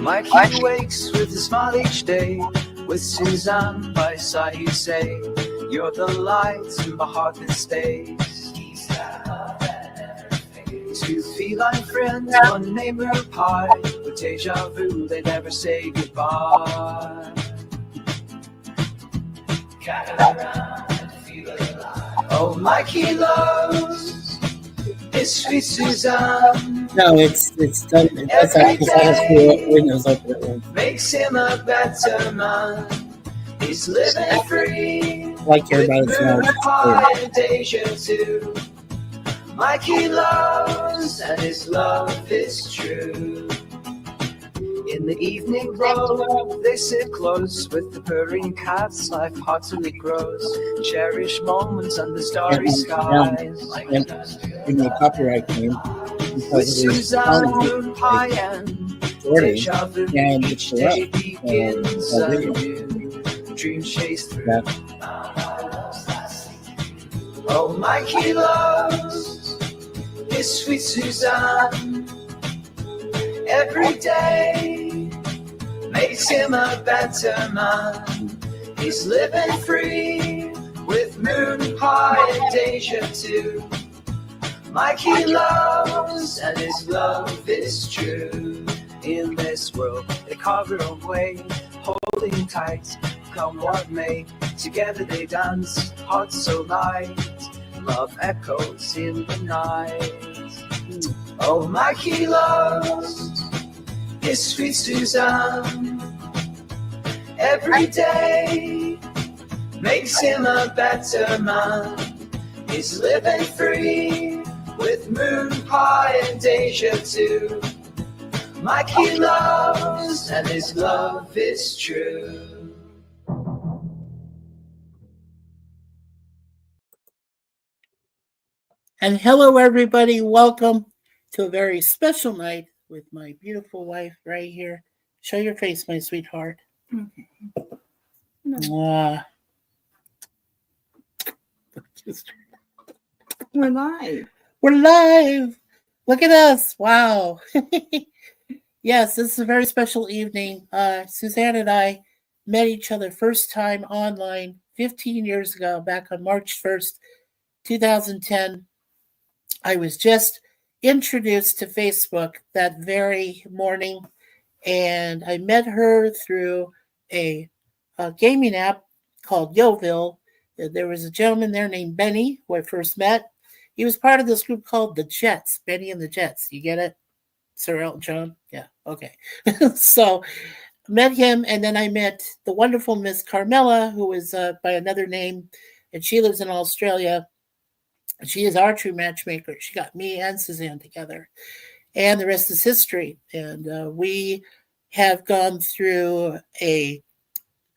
Mikey wakes with a smile each day. With Suzanne by his side, you say, you're the light in my heart that stays. Two feline friends, one named her Pie. With deja vu, they never say goodbye. Gather around and feel alive. Oh, Mikey loves his sweet Suzanne. No, it's done. That's actually has windows open at once. Makes him a better man. He's living free. Like everybody's and deja too. Mikey loves, and his love is true. In the evening glow, they sit close with the purring cats. Life heartily grows. Cherish moments under starry skies. In the copyright game, With Suzanne, Pie, and deja vu, each day begins anew. Dreams chase through. Oh, Mikey loves his sweet Suzanne. Every day makes him a better man. He's living free with moon pie and deja too. Mikey loves, and his love is true. In this world, they carve their own way, holding tight, come what may. Together they dance, hearts so light. Love echoes in the night. Oh, Mikey loves his sweet Suzanne. Every day makes him a better man. He's living free with moon pie and deja too. Mikey loves, and his love is true. And hello, everybody. Welcome to a very special night with my beautiful wife right here. Show your face, my sweetheart. We're live. We're live. Look at us. Wow. Yes, this is a very special evening. Suzanne and I met each other first time online 15 years ago, back on March 1st, 2010. I was just introduced to Facebook that very morning, and I met her through a gaming app called Yoville. There was a gentleman there named Benny who I first met. He was part of this group called the Jets, Benny and the Jets. You get it? Sir Elton John? Yeah, okay. So met him, and then I met the wonderful Miss Carmela, who is by another name, and she lives in Australia. She is our true matchmaker. She got me and Suzanne together, and the rest is history. And we have gone through a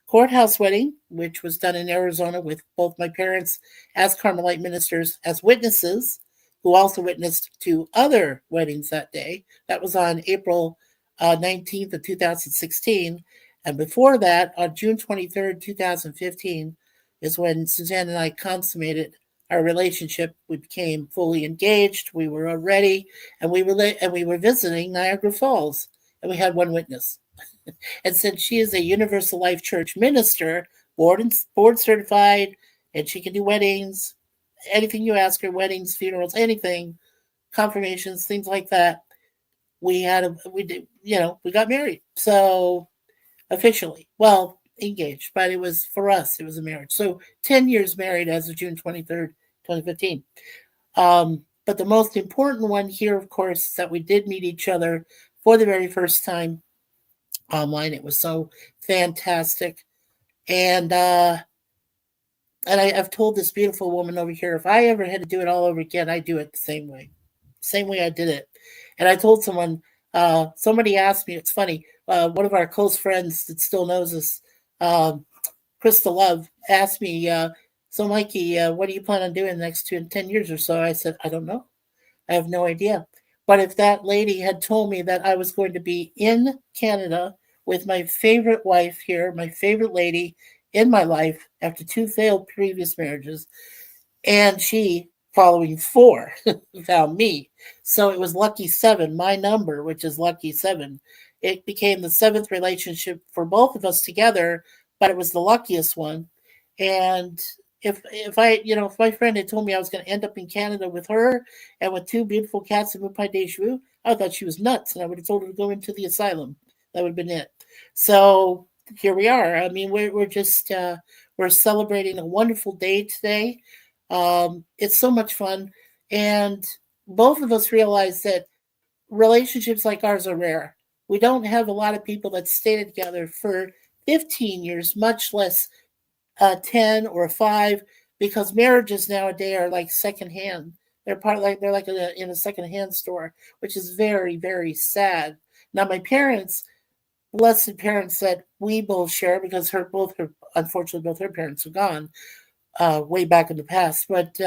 courthouse wedding, which was done in Arizona with both my parents as Carmelite ministers, as witnesses, who also witnessed 2 other weddings that day. That was on April 19th of 2016. And before that, on June 23rd, 2015, is when Suzanne and I consummated our relationship. We became fully engaged. We were already, and we were visiting Niagara Falls, and we had one witness. And since she is a Universal Life Church minister, board certified, and she can do weddings, anything you ask her, weddings, funerals, anything, confirmations, things like that. We got married. So officially, well, engaged, but it was, for us, it was a marriage. So 10 years married as of June 23rd, 2015. But the most important one here, of course, is that we did meet each other for the very first time online. It was so fantastic. And I've told this beautiful woman over here, if I ever had to do it all over again, I'd do it the same way I did it. And I told someone, somebody asked me, it's funny, one of our close friends that still knows us, Krista Love, asked me, so Mikey, what do you plan on doing the next 10 years or so? I said, I don't know. I have no idea. But if that lady had told me that I was going to be in Canada with my favorite wife here, my favorite lady in my life after 2 failed previous marriages, and she following 4 found me. So it was lucky 7, my number, which is lucky 7. It became the 7th relationship for both of us together, but it was the luckiest one. And if I, if my friend had told me I was going to end up in Canada with her and with 2 beautiful cats and Mupai Deja, I thought she was nuts, and I would have told her to go into the asylum. That would have been it. So here we are. I mean, we're just we're celebrating a wonderful day today. It's so much fun, and both of us realize that relationships like ours are rare. We don't have a lot of people that stay together for 15 years, much less 10 or 5, because marriages nowadays are like secondhand. They're like in a secondhand store, which is very, very sad. Now, my parents, blessed parents that we both share, because unfortunately both her parents are gone way back in the past. But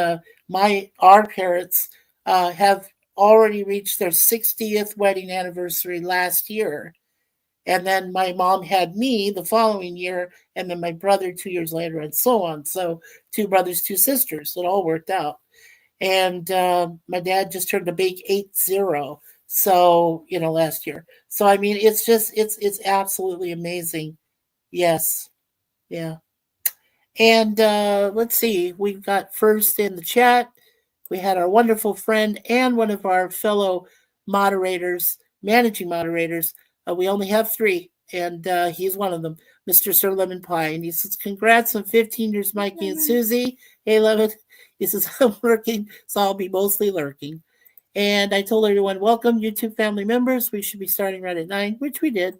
our parents have already reached their 60th wedding anniversary last year. And then my mom had me the following year, and then my brother 2 years later, and so on. So 2 brothers, 2 sisters. It all worked out. And my dad just turned a big 80. So, last year. So, I mean, it's absolutely amazing. Yes. Yeah. And let's see, we've got first in the chat. We had our wonderful friend and one of our fellow moderators, managing moderators. We only have 3, and he's one of them, Mr. Sir Lemon Pie. And he says, congrats on 15 years, Mikey and Susie. Hey, Lemon. He says, I'm working, so I'll be mostly lurking. And I told everyone, welcome, YouTube family members. We should be starting right at 9, which we did.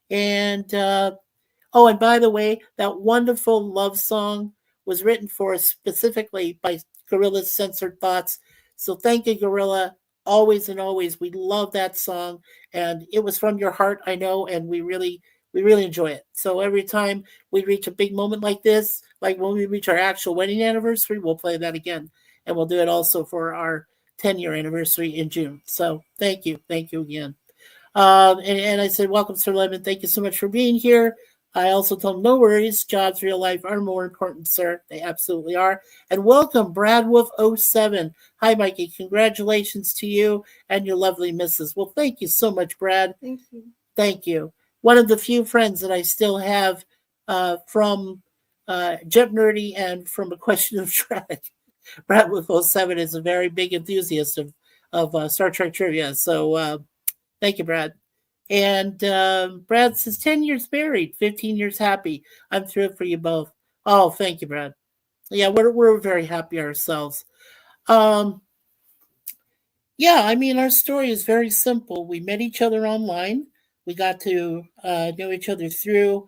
And oh, and by the way, that wonderful love song was written for us specifically by Gorilla's Censored Thoughts. So thank you, Gorilla. Always and always. We love that song. And it was from your heart, I know, and we really enjoy it. So every time we reach a big moment like this, like when we reach our actual wedding anniversary, we'll play that again. And we'll do it also for our 10-year anniversary in June. So thank you. Thank you again. And I said, welcome, Sir Lemon. Thank you so much for being here. I also told him, no worries. Jobs, real life are more important, sir. They absolutely are. And welcome, Brad Wolf 07. Hi, Mikey. Congratulations to you and your lovely missus. Well, thank you so much, Brad. Thank you. Thank you. One of the few friends that I still have from Jet Nerdy and from A Question of Track. Brad Wolf 07 is a very big enthusiast of Star Trek trivia. So thank you, Brad. And Brad says 10 years married, 15 years happy. I'm thrilled for you both. Oh, thank you, Brad. Yeah, we're very happy ourselves. Yeah, I mean, our story is very simple. We met each other online. We got to know each other through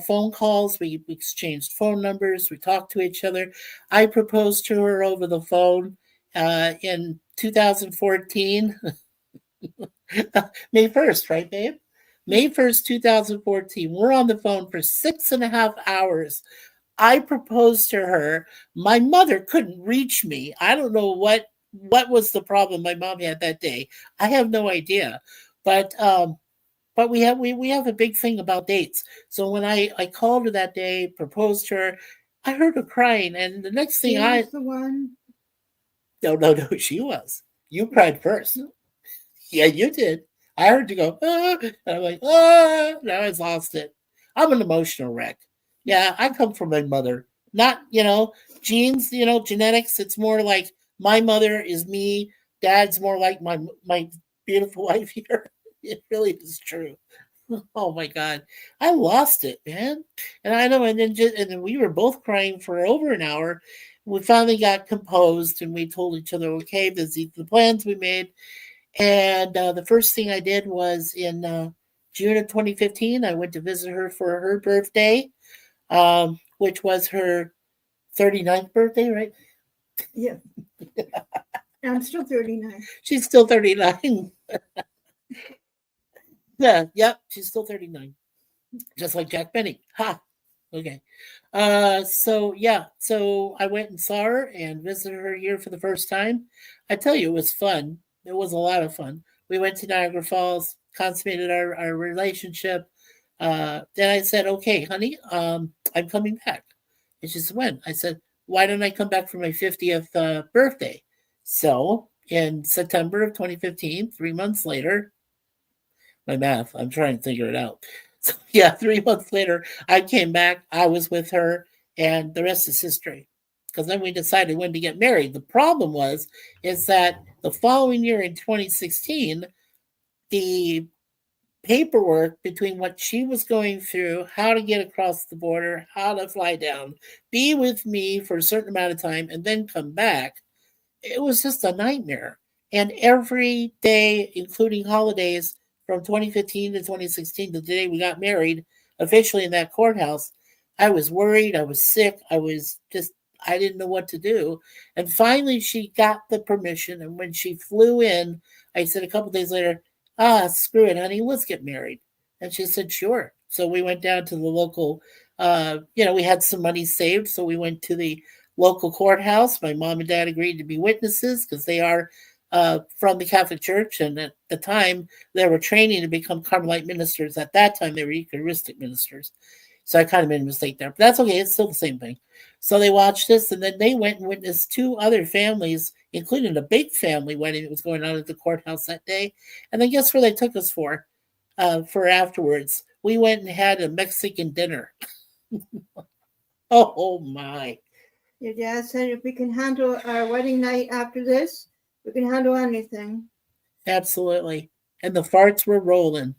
phone calls. We exchanged phone numbers. We talked to each other. I proposed to her over the phone in 2014. May 1st, right, babe? May 1st, 2014. We're on the phone for 6.5 hours. I proposed to her. My mother couldn't reach me. I don't know what was the problem my mom had that day. I have no idea. But we have a big thing about dates. So when I called her that day, proposed to her, I heard her crying, and the next thing the one. No, she was. You cried first. Yeah, you did. I heard you go, and I'm like, now I lost it. I'm an emotional wreck. Yeah, I come from my mother. Not, genes, genetics. It's more like my mother is me. Dad's more like my beautiful wife here. It really is true. Oh my God. I lost it, man. And I know, and then we were both crying for over an hour. We finally got composed and we told each other, okay, these are the plans we made. And the first thing I did was in June of 2015, I went to visit her for her birthday, which was her 39th birthday, right? Yeah. I'm still 39. She's still 39. Yeah, yep, she's still 39. Just like Jack Benny. Ha! Okay. So I went and saw her and visited her here for the first time. I tell you, it was fun. It was a lot of fun. We went to Niagara Falls, consummated our relationship. Then I said, okay, honey, I'm coming back. And she said, when? I said, why don't I come back for my 50th birthday? So in September of 2015, 3 months later, my math, I'm trying to figure it out. So yeah, 3 months later, I came back. I was with her, and the rest is history. Because then we decided when to get married. The problem is that the following year in 2016, the paperwork between what she was going through, how to get across the border, how to fly down, be with me for a certain amount of time, and then come back, it was just a nightmare. And every day, including holidays from 2015 to 2016, the day we got married officially in that courthouse, I was worried. I was sick. I didn't know what to do. And finally, she got the permission. And when she flew in, I said a couple days later, screw it, honey, let's get married. And she said, sure. So we went down to the local, we had some money saved. So we went to the local courthouse. My mom and dad agreed to be witnesses because they are from the Catholic Church. And at the time, they were training to become Carmelite ministers. At that time, they were Eucharistic ministers. So I kind of made a mistake there. But that's okay. It's still the same thing. So they watched this, and then they went and witnessed two other families, including a big family wedding that was going on at the courthouse that day. And then guess where they took us for afterwards? We went and had a Mexican dinner. Oh, my. Your dad said if we can handle our wedding night after this, we can handle anything. Absolutely. And the farts were rolling.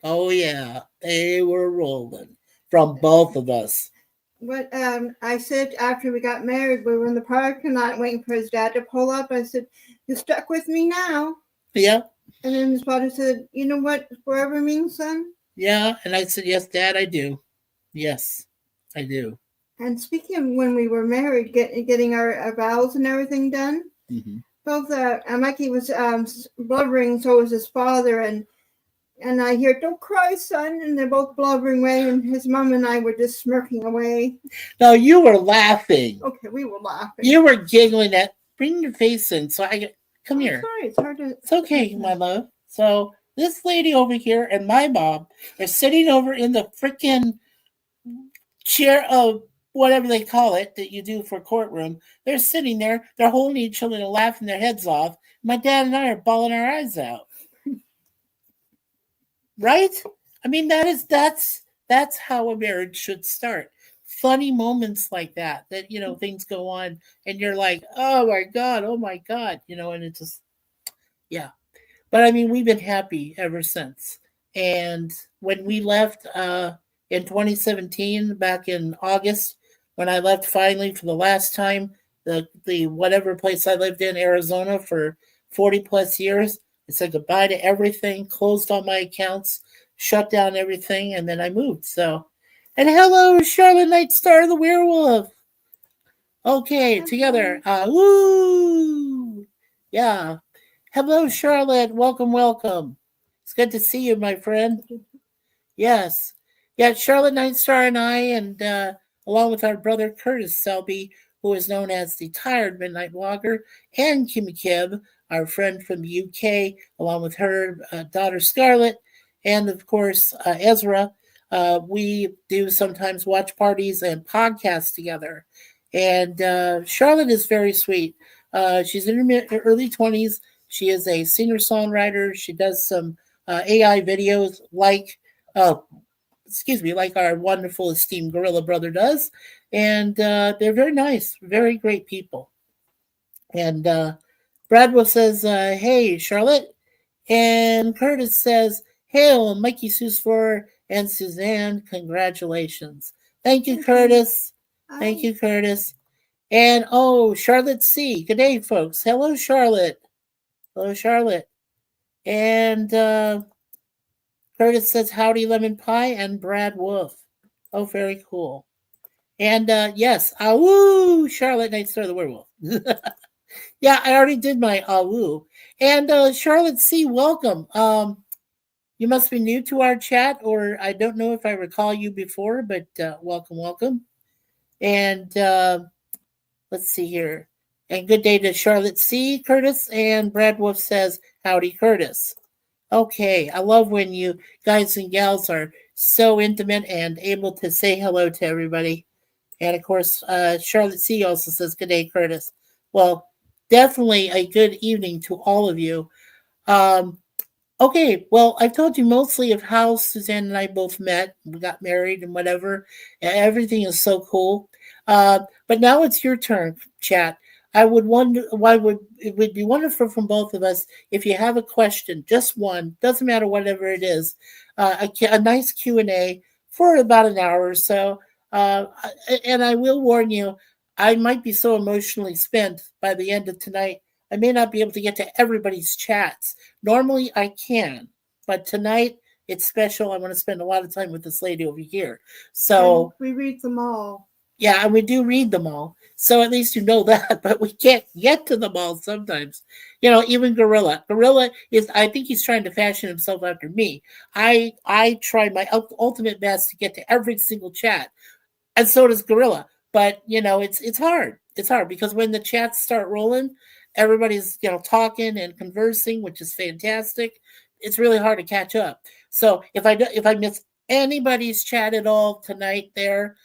Oh, yeah. They were rolling from both of us. What I said after we got married, we were in the parking lot waiting for his dad to pull up. I said, "You're stuck with me now." Yeah. And then his father said, "You know what forever means, son?" Yeah. And I said, yes, Dad, I do. Yes, I do. And speaking of when we were married, getting our vows and everything done, both Mikey was blubbering, so was his father, and I hear, "Don't cry, son," and they're both blubbering away, and his mom and I were just smirking away. No, you were laughing. Okay, we were laughing. You were giggling at. Bring your face in, so I get. Come here. Sorry, it's hard to. It's okay, my love. So this lady over here and my mom are sitting over in the freaking chair of whatever they call it that you do for courtroom. They're sitting there. They're holding each other and laughing their heads off. My dad and I are bawling our eyes out. Right? I mean, that's how a marriage should start. Funny moments like that things go on and you're like, oh my God, and it's just, yeah. But I mean, we've been happy ever since. And when we left in 2017, back in August, when I left finally for the last time, the whatever place I lived in, Arizona, for 40 plus years, I said goodbye to everything, closed all my accounts, shut down everything, and then I moved. So, and hello, Charlotte Nightstar the Werewolf. Okay, together. Woo! Yeah. Hello, Charlotte. Welcome. It's good to see you, my friend. Yes. Yeah, Charlotte Nightstar and I, and along with our brother Curtis Selby, who is known as the Tired Midnight Blogger, and Kimmy Kibb, our friend from the UK, along with her daughter Scarlett, and of course Ezra. We do sometimes watch parties and podcasts together. And Charlotte is very sweet. She's in her early 20s. She is a singer-songwriter. She does some AI videos like our wonderful esteemed Gorilla Brother does. And they're very nice, very great people. And Bradwell says, hey, Charlotte. And Curtis says, hail, MikeySuzeFour and Suzanne, congratulations. Thank you, Curtis. Thank you, Curtis. And, Charlotte C. Good day, folks. Hello, Charlotte. Hello, Charlotte. And Curtis says, howdy, lemon pie, and Brad Wolf. Oh, very cool. And, yes, awoo, Charlotte Nightstar the Werewolf. Yeah, I already did my awoo. And Charlotte C., welcome. You must be new to our chat, or I don't know if I recall you before, but welcome. And let's see here. And good day to Charlotte C., Curtis, and Brad Wolf says, howdy, Curtis. Okay, I love when you guys and gals are so intimate and able to say hello to everybody. And of course, Charlotte C. also says, good day, Curtis. Well, definitely a good evening to all of you. Um, Okay, well, I've told you mostly of how Suzanne and I both met. We got married and whatever. And everything is so cool. But now it's your turn, chat. I would wonder why would it would be wonderful from both of us if you have a question, just one, doesn't matter whatever it is, a nice Q&A for about an hour or so. Uh, and I will warn you, I might be so emotionally spent by the end of tonight. I may not be able to get to everybody's chats. Normally I can, but tonight it's special. I want to spend a lot of time with this lady over here. So And we read them all. yeah, and we do read them all. So at least you know that, but we can't get to them all sometimes. You know, even Gorilla. Gorilla is, I think he's trying to fashion himself after me. I try my ultimate best to get to every single chat, and so does Gorilla. But you know, it's hard. It's hard because when the chats start rolling, everybody's talking and conversing, which is fantastic. It's really hard to catch up. So if I miss anybody's chat at all tonight, there,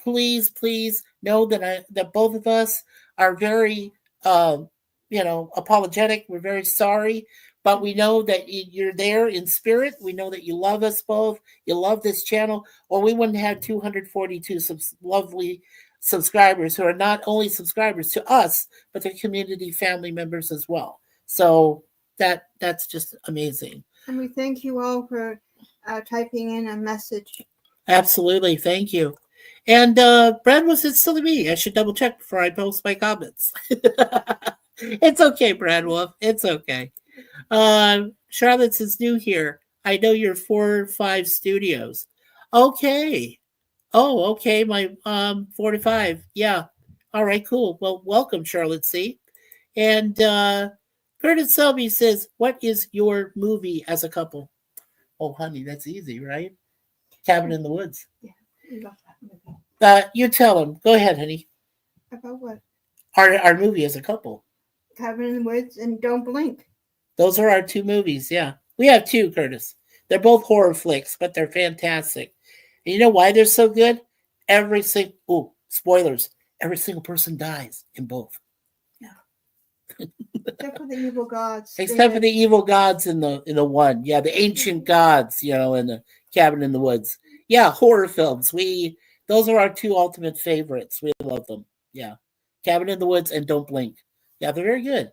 please know that both of us are very apologetic. We're very sorry, but we know that you're there in spirit. We know that you love us both. You love this channel, or we wouldn't have 242 lovely subscribers who are not only subscribers to us, but they're community family members as well. So that's just amazing. And we thank you all for typing in a message. Absolutely. Thank you. And Brad, was it still me? I should double check before I post my comments. It's okay, Brad Wolf. It's okay. Charlotte says new here. I know you're 4-5 studios. Okay. Oh, okay. My 45. Yeah. All right, cool. Well, welcome, Charlotte C. And Curtis Selby says, what is your movie as a couple? Oh, honey, that's easy, right? Cabin in the Woods. Yeah, we love that movie. You tell him. Go ahead, honey. About what? Our movie as a couple. Cabin in the Woods and Don't Blink. Those are our two movies, yeah. We have two, Curtis. They're both horror flicks, but they're fantastic. And you know why they're so good? Spoilers. Every single person dies in both. Yeah. Except for the evil gods. Except for the evil gods in the one. Yeah, the ancient gods, in the Cabin in the Woods. Yeah, horror films. Those are our two ultimate favorites. We love them. Yeah. Cabin in the Woods and Don't Blink. Yeah, they're very good.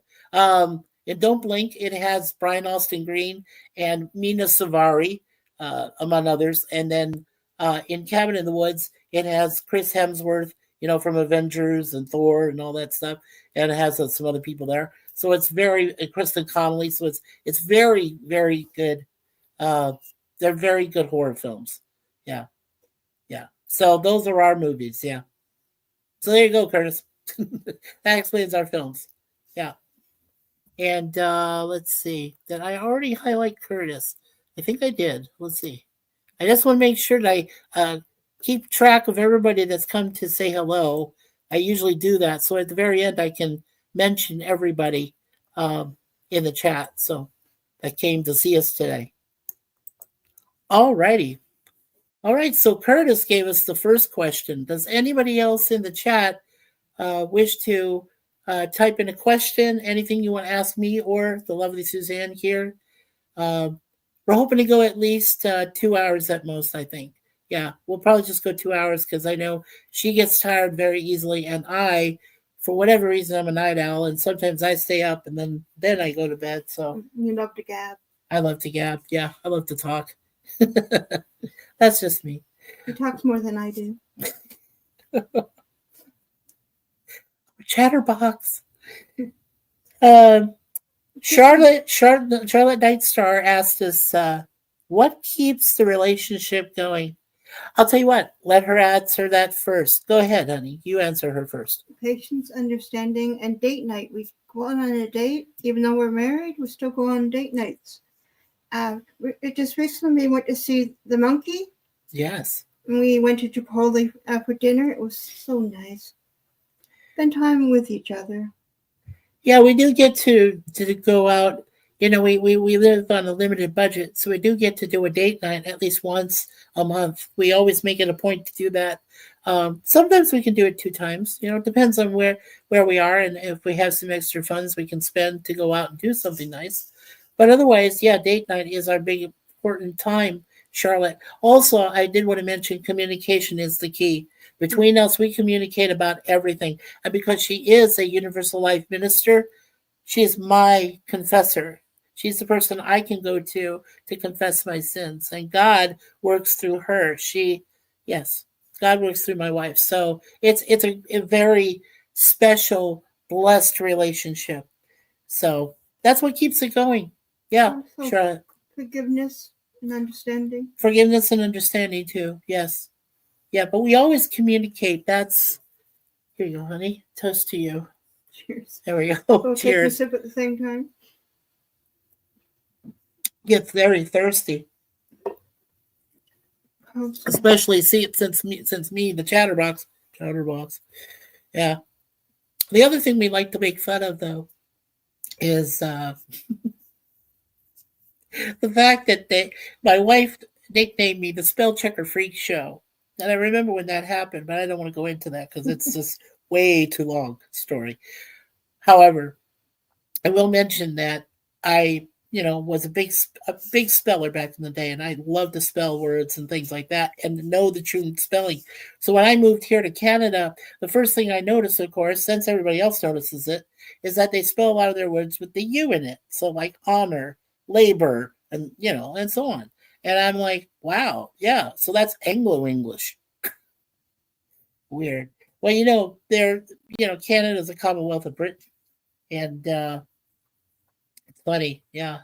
In Don't Blink, it has Brian Austin Green and Mina Savari, among others. And then in Cabin in the Woods, it has Chris Hemsworth, from Avengers and Thor and all that stuff. And it has some other people there. So it's very Kristen Connolly. So it's very, very good. They're very good horror films. Yeah. Yeah. So those are our movies. Yeah. So there you go, Curtis. That explains our films. Yeah. And let's see. Did I already highlight Curtis? I think I did. Let's see. I just want to make sure that I keep track of everybody that's come to say hello. I usually do that. So at the very end, I can mention everybody in the chat. So that came to see us today. All righty. All right. So Curtis gave us the first question. Does anybody else in the chat wish to type in a question, anything you want to ask me or the lovely Suzanne here? We're hoping to go at least 2 hours at most, I think. Yeah, we'll probably just go 2 hours because I know she gets tired very easily. And I, for whatever reason, I'm a night owl. And sometimes I stay up and then I go to bed. So you love to gab. I love to gab. Yeah, I love to talk. That's just me. He talks more than I do. Chatterbox. Charlotte Nightstar asked us, what keeps the relationship going? I'll tell you what, let her answer that first. Go ahead, honey. You answer her first. Patience, understanding, and date night. We go on a date, even though we're married, we still go on date nights. It just recently went to see The Monkey. Yes. And we went to Chipotle for dinner. It was so nice. Spend time with each other. Yeah, we do get to go out. We live on a limited budget, so we do get to do a date night at least once a month. We always make it a point to do that. Sometimes we can do it 2 times. It depends on where we are, and if we have some extra funds we can spend to go out and do something nice. But otherwise, yeah, date night is our big important time, Charlotte. Also, I did want to mention communication is the key. Between us, we communicate about everything. And because she is a universal life minister, she is my confessor. She's the person I can go to confess my sins. And God works through her. Yes, God works through my wife. So it's a very special, blessed relationship. So that's what keeps it going. Yeah, Also, Charlotte. forgiveness and understanding. Forgiveness and understanding too. Yes. Yeah, but we always communicate. Here you go, honey. Toast to you. Cheers. There we go. We'll take a Cheers. sip at the same time. Gets very thirsty. Especially since me, the chatterbox. Yeah. The other thing we like to make fun of though is the fact that my wife nicknamed me the spell checker freak show. And I remember when that happened, but I don't want to go into that because it's just way too long story. However, I will mention that I, was a big speller back in the day, and I loved to spell words and things like that, and to know the true spelling. So when I moved here to Canada, the first thing I noticed, of course, since everybody else notices it, is that they spell a lot of their words with the U in it. So like honor, labor, and and so on. And I'm like, wow, yeah. So that's Anglo English. Weird. Well, Canada's a Commonwealth of Britain, and it's funny, yeah.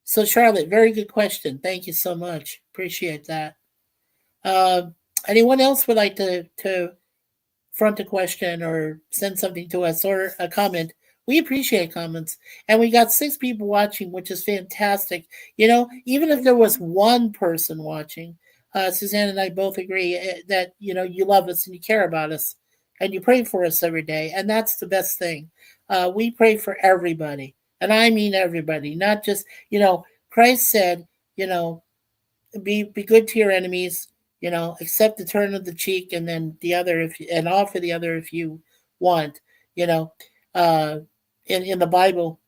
So, Charlotte, very good question. Thank you so much. Appreciate that. Um, Anyone else would like to front a question or send something to us or a comment? We appreciate comments, and we got 6 people watching, which is fantastic. Even if there was one person watching, Suzanne and I both agree that you love us and you care about us, and you pray for us every day, and that's the best thing. We pray for everybody, and I mean everybody, not just Christ said, be good to your enemies, accept the turn of the cheek, and then the other and offer the other if you want, you know, uh, in the Bible.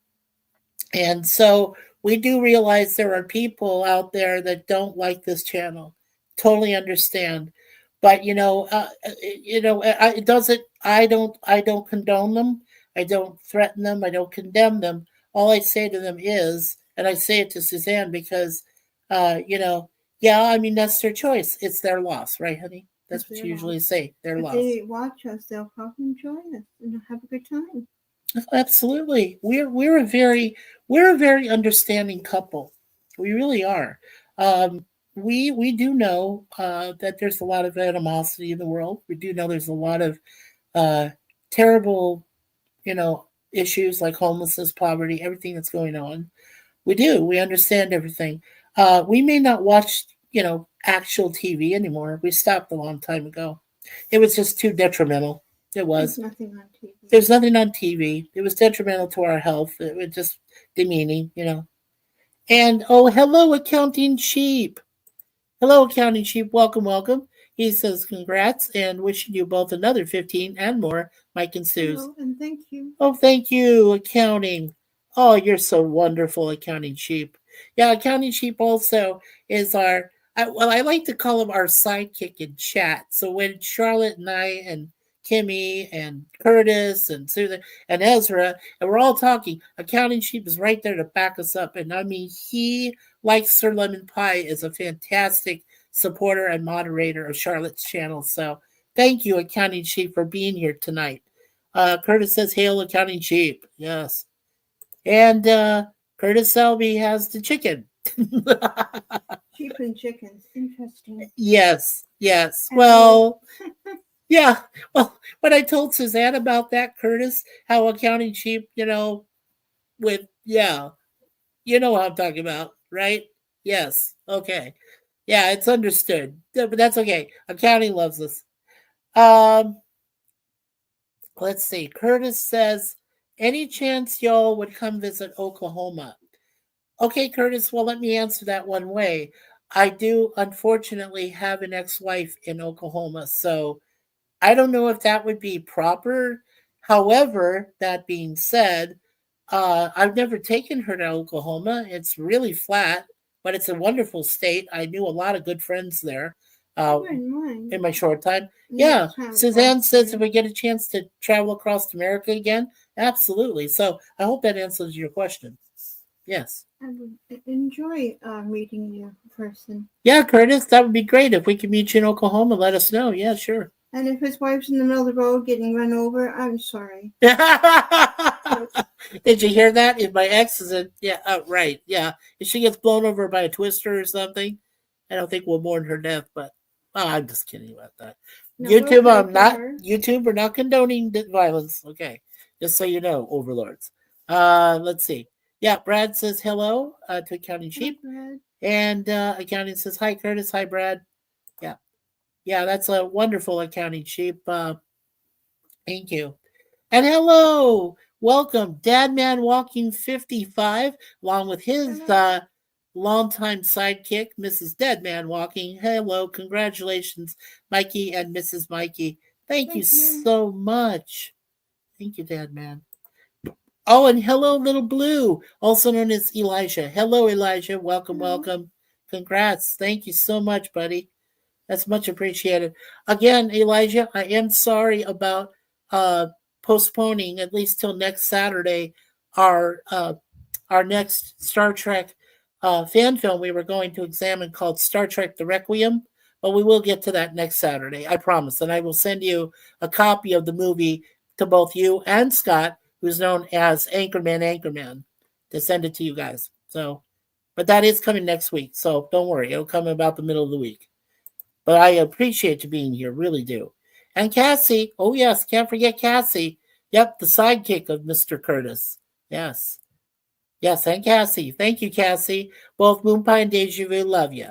And so we do realize there are people out there that don't like this channel. Totally understand, but it doesn't. I don't condone them. I don't threaten them. I don't condemn them. All I say to them is, and I say it to Suzanne because, uh, you know, yeah, I mean that's their choice. It's their loss, right, honey? That's what you usually say. Their If loss. they watch us, they'll come and join us and have a good time. Absolutely. We're a very understanding couple. We really are. We do know that there's a lot of animosity in the world. We do know there's a lot of uh, terrible, issues like homelessness, poverty, everything that's going on. We do. We understand everything. We may not watch, actual TV anymore. We stopped a long time ago. It was just too detrimental. It was. There's nothing on TV. There's nothing on TV. It was detrimental to our health. It was just demeaning. And oh, hello, accounting sheep. Hello, accounting sheep. Welcome, welcome. He says congrats and wishing you both another 15 and more, Mike and Suze. Hello, and thank you. Oh, thank you, accounting. Oh, you're so wonderful, accounting sheep. Yeah, accounting sheep also is I like to call him our sidekick in chat. So when Charlotte and I and Kimmy and Curtis and Susan and Ezra, and we're all talking, accounting sheep is right there to back us up. And I mean, he, like Sir Lemon Pie, is a fantastic supporter and moderator of Charlotte's channel. So thank you, accounting sheep, for being here tonight. Curtis says, hail accounting sheep. Yes. And Curtis Selby has the chicken. Sheep and chickens. Interesting. Yes. Well, yeah. Well, when I told Suzanne about that, Curtis, how accounting sheep, yeah, you know what I'm talking about, right? Yes. Okay. Yeah, it's understood. But that's okay. Accounting loves us. Let's see. Curtis says, any chance y'all would come visit Oklahoma? Okay, Curtis, well, let me answer that one way. I do unfortunately have an ex-wife in Oklahoma, so I don't know if that would be proper. However, that being said, I've never taken her to Oklahoma. It's really flat, but it's a wonderful state. I knew a lot of good friends there in my short time. Yeah, Suzanne says if we get a chance to travel across America again, absolutely. So I hope that answers your question. Yes. I would enjoy meeting you in person. Yeah, Curtis, that would be great. If we could meet you in Oklahoma, let us know. Yeah, sure. And if his wife's in the middle of the road getting run over, I'm sorry. Did you hear that? If my ex is in, yeah, right, yeah. If she gets blown over by a twister or something, I don't think we'll mourn her death. But I'm just kidding about that. No, YouTube, we'll I'm not her. YouTube. We're not condoning violence. Okay, just so you know, overlords. Let's see. Yeah, Brad says hello to Accounting Sheep, and Accounting says hi, Curtis. Hi, Brad. Yeah, yeah, that's a wonderful Accounting Sheep. Thank you. And hello, welcome, Dadman Walking 55, along with his longtime sidekick, Mrs. Deadman Walking. Hello, congratulations, Mikey and Mrs. Mikey. Thank you so much. Thank you, Dadman. Oh, and hello, Little Blue, also known as Elijah. Hello, Elijah. Welcome, welcome. Congrats. Thank you so much, buddy. That's much appreciated. Again, Elijah, I am sorry about postponing at least till next Saturday our next Star Trek fan film we were going to examine called Star Trek: The Requiem. But we will get to that next Saturday, I promise. And I will send you a copy of the movie to both you and Scott, who's known as Anchorman, to send it to you guys. So, but that is coming next week. So don't worry, it'll come about the middle of the week. But I appreciate you being here, really do. And Cassie, oh yes, can't forget Cassie. Yep, the sidekick of Mr. Curtis. Yes. Yes, and Cassie. Thank you, Cassie. Both Moonpie and Deja Vu love you.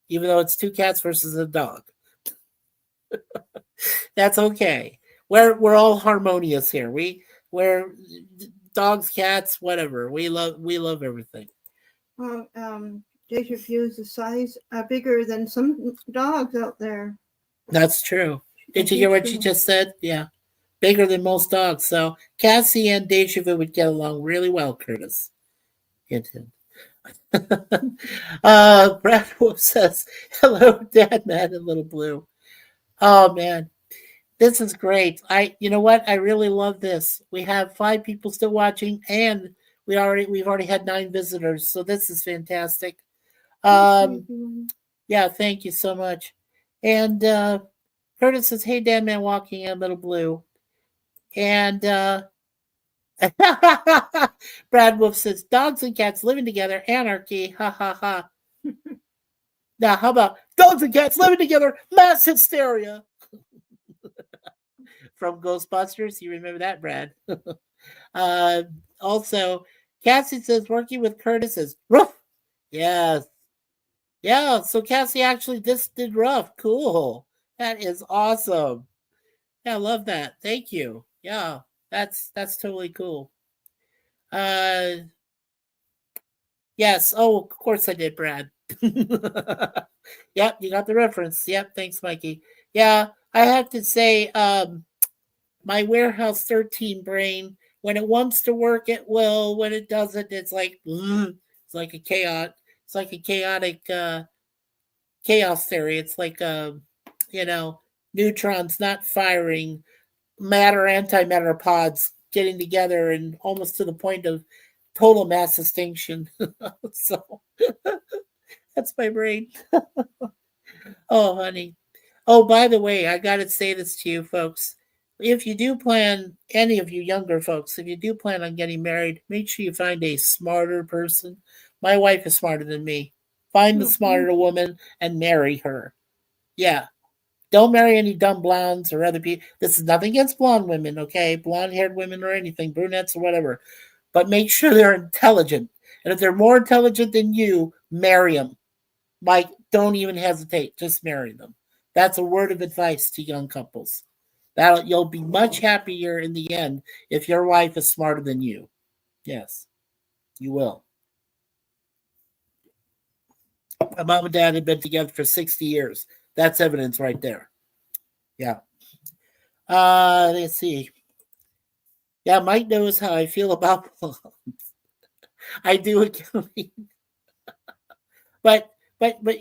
Even though it's two cats versus a dog. That's okay. We're all harmonious here. We're dogs, cats, whatever. We love everything. Well, Deja Vu is the size bigger than some dogs out there. That's true. Did you hear what she just said? Yeah. Bigger than most dogs. So Cassie and Deja Vu would get along really well, Curtis. Hint, hint. Brad Wolf says, hello, Dad, Man, and Little Blue. Oh, man. This is great. You know what? I really love this. We have 5 people still watching, and we've already had 9 visitors. So this is fantastic. Yeah, thank you so much. And Curtis says, hey, Dan Man Walking and Little Blue. And Brad Wolf says, dogs and cats living together, anarchy, ha ha ha. Now, how about dogs and cats living together, mass hysteria? From Ghostbusters, you remember that, Brad? Also, Cassie says, working with Curtis is rough. Yes. Yeah, so Cassie actually just did rough. Cool. That is awesome. Yeah, I love that. Thank you. Yeah, that's totally cool. Yes. Oh, of course I did, Brad. Yep, you got the reference. Yep, thanks, Mikey. Yeah, I have to say, my Warehouse 13 brain, when it wants to work, it will. When it doesn't, it's like a chaos. It's like a chaotic chaos theory. It's like neutrons not firing, matter antimatter pods getting together and almost to the point of total mass extinction. So that's my brain. Oh, honey. Oh, by the way, I got to say this to you folks. If you do plan, any of you younger folks, if you do plan on getting married, make sure you find a smarter person. My wife is smarter than me. Find the smarter woman and marry her. Yeah. Don't marry any dumb blondes or other people. This is nothing against blonde women, okay? Blonde-haired women or anything, brunettes or whatever. But make sure they're intelligent. And if they're more intelligent than you, marry them. Like, don't even hesitate. Just marry them. That's a word of advice to young couples. You'll be much happier in the end if your wife is smarter than you. Yes, you will. My mom and dad had been together for 60 years. That's evidence right there. Yeah. Let's see. Yeah, Mike knows how I feel about blondes. I do accounting. But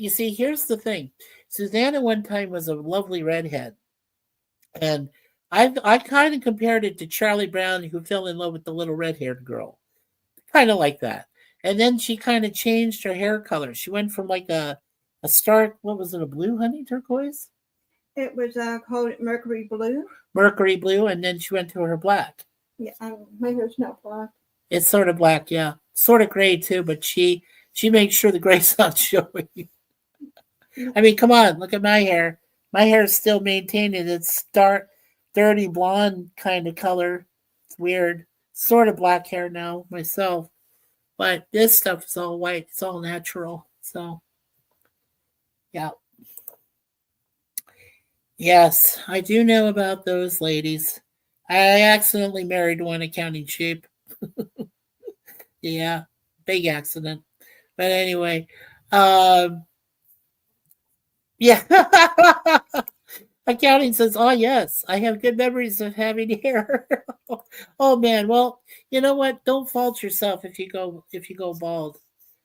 you see, here's the thing. Susanna one time was a lovely redhead. And I kind of compared it to Charlie Brown, who fell in love with the little red-haired girl. Kind of like that. And then she kind of changed her hair color. She went from like a stark, what was it, a blue, honey, turquoise? It was called Mercury Blue. Mercury blue, and then she went to her black. Yeah, my hair's not black. It's sort of black, yeah. Sort of gray too, but she makes sure the gray's not showing. I mean, come on, look at my hair. My hair is still maintaining its dark, dirty blonde kind of color. It's weird. Sort of black hair now myself. But this stuff is all white. It's all natural. So, yeah. Yes, I do know about those ladies. I accidentally married one accounting sheep. Yeah, big accident. But anyway, yeah. Accounting says, "Oh yes, I have good memories of having hair." Oh man, well, you know what? Don't fault yourself if you go bald.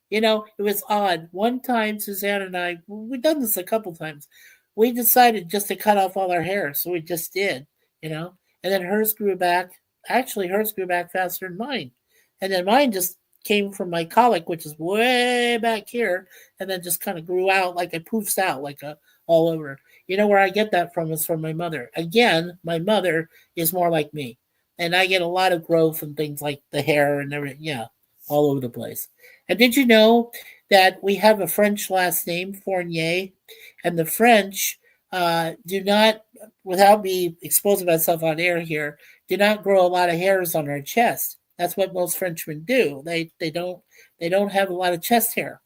You know, it was odd. One time, Suzanne and I, we've done this a couple times. We decided just to cut off all our hair, so we just did. You know, and then hers grew back. Actually, hers grew back faster than mine, and then mine just came from my colic, which is way back here, and then just kind of grew out like it poofs out like a all over. You know where I get that from is from my mother. Again, my mother is more like me, and I get a lot of growth and things like the hair and everything. Yeah, all over the place. And did you know that we have a French last name, Fournier, and the French do not, without me exposing myself on air here, do not grow a lot of hairs on our chest. That's what most Frenchmen do. They don't have a lot of chest hair.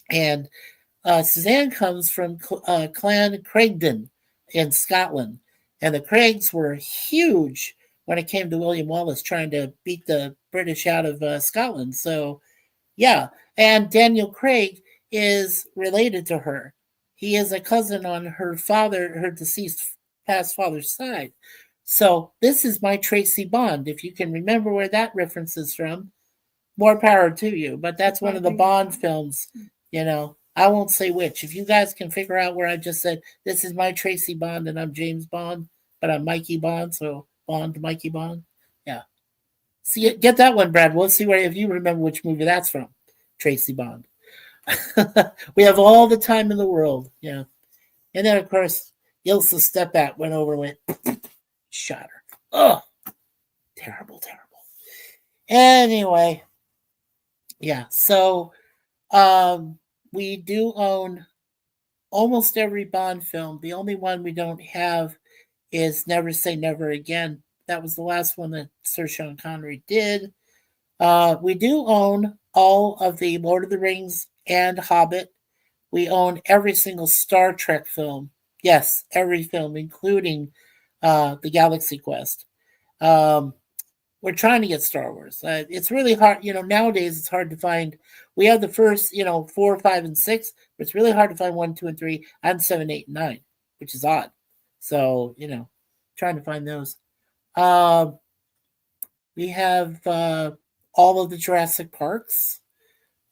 And Suzanne comes from Clan Craigden in Scotland, and the Craigs were huge when it came to William Wallace trying to beat the British out of Scotland. So, yeah, and Daniel Craig is related to her. He is a cousin on her deceased past father's side. So this is my Tracy Bond. If you can remember where that reference is from, more power to you. But that's one of the Bond films, you know. I won't say which. If you guys can figure out where I just said, this is my Tracy Bond and I'm James Bond, but I'm Mikey Bond, so Bond, Mikey Bond. Yeah. See, get that one, Brad. We'll see if you remember which movie that's from. Tracy Bond. We have all the time in the world. Yeah. And then, of course, Ilsa Stepat went over and went, shot her. Oh, terrible, terrible. Anyway, yeah. So, we do own almost every Bond film. The only one we don't have is Never Say Never Again. That was the last one that Sir Sean Connery did. We do own all of the Lord of the Rings and Hobbit. We own every single Star Trek film. Yes, every film, including the Galaxy Quest. We're trying to get Star Wars. It's really hard. You know, nowadays it's hard to find. We have the first, 4, 5, and 6, but it's really hard to find 1, 2, and 3, and 7, 8, and 9, which is odd. So, trying to find those. We have all of the Jurassic Parks.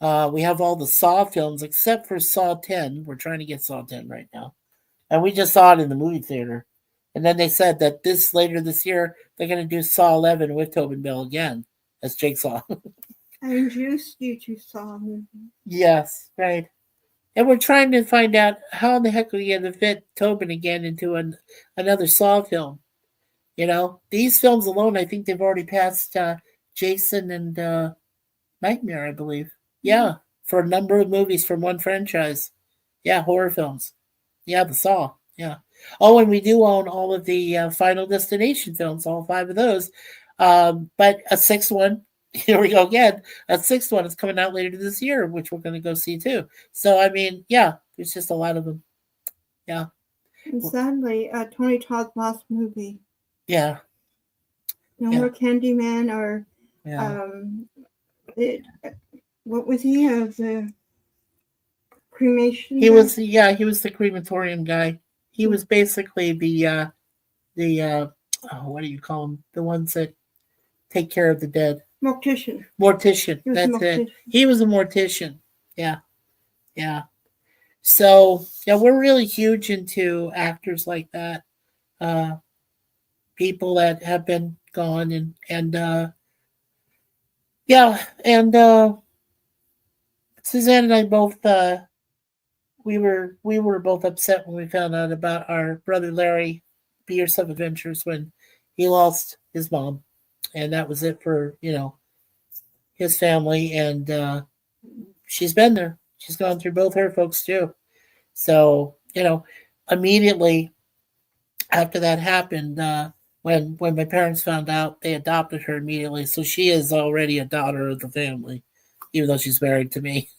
We have all the Saw films except for Saw 10. We're trying to get Saw 10 right now. And we just saw it in the movie theater. And then they said that later this year, they're going to do Saw 11 with Tobin Bell again as Jigsaw. I introduced you to Saw movie. Yes, right. And we're trying to find out how in the heck we going to fit Tobin again into another Saw film. These films alone, I think they've already passed Jason and Nightmare, I believe. Yeah, for a number of movies from one franchise. Yeah, horror films. Yeah, the Saw. Yeah. Oh, and we do own all of the Final Destination films, all 5 of those. But a 6th one, here we go again. A 6th one is coming out later this year, which we're going to go see too. So, I mean, yeah, there's just a lot of them. Yeah. And sadly, Tony Todd's last movie. Yeah. No more Candyman or what was he? cremation. He guy? was the crematorium guy. He was basically the what do you call them? The ones that take care of the dead. Mortician. Mortician. He was a That's mortician. it. He was a mortician. Yeah. Yeah. So yeah, we're really huge into actors like that. People that have been gone and yeah, and Suzanne and I both we were both upset when we found out about our brother Larry Pierce of Adventures when he lost his mom, and that was it for his family. And she's been there. She's gone through both her folks too. So immediately after that happened, when my parents found out, they adopted her immediately. So she is already a daughter of the family, even though she's married to me.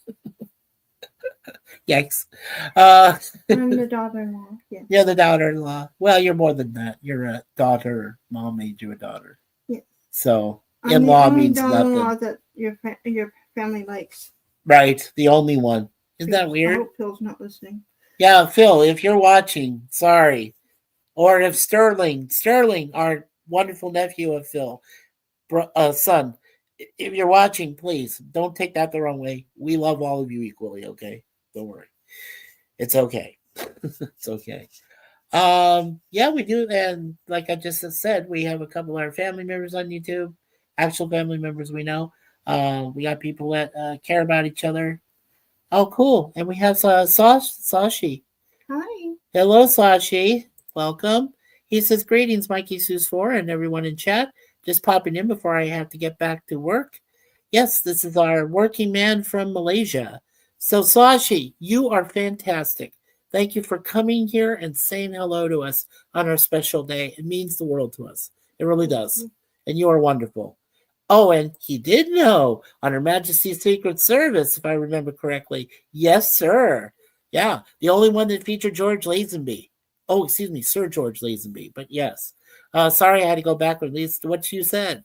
Yikes. I'm the daughter-in-law. Yeah. You're the daughter-in-law. Well, you're more than that. You're a daughter. Mom made you a daughter. Yeah. So I'm the in-law only means daughter-in-law nothing. that your family likes. Right. The only one. Isn't that weird? I hope Phil's not listening. Yeah, Phil, if you're watching, sorry. Or if Sterling, our wonderful nephew of Phil, son, if you're watching, please don't take that the wrong way. We love all of you equally, okay? Don't worry. It's okay. It's okay. Yeah, we do. And like I just said, we have a couple of our family members on YouTube, actual family members we know. We got people that care about each other. Oh, cool. And we have Sashi. Hi. Hello, Sashi. Welcome. He says, greetings, MikeySuzeFour and everyone in chat. Just popping in before I have to get back to work. Yes, this is our working man from Malaysia. So, Sashi, you are fantastic. Thank you for coming here and saying hello to us on our special day. It means the world to us. It really does. And you are wonderful. Oh, and he did know on Her Majesty's Secret Service, if I remember correctly. Yes, sir. Yeah, the only one that featured George Lazenby. Oh, excuse me, Sir George Lazenby, but yes. Sorry, I had to go back at least to what you said.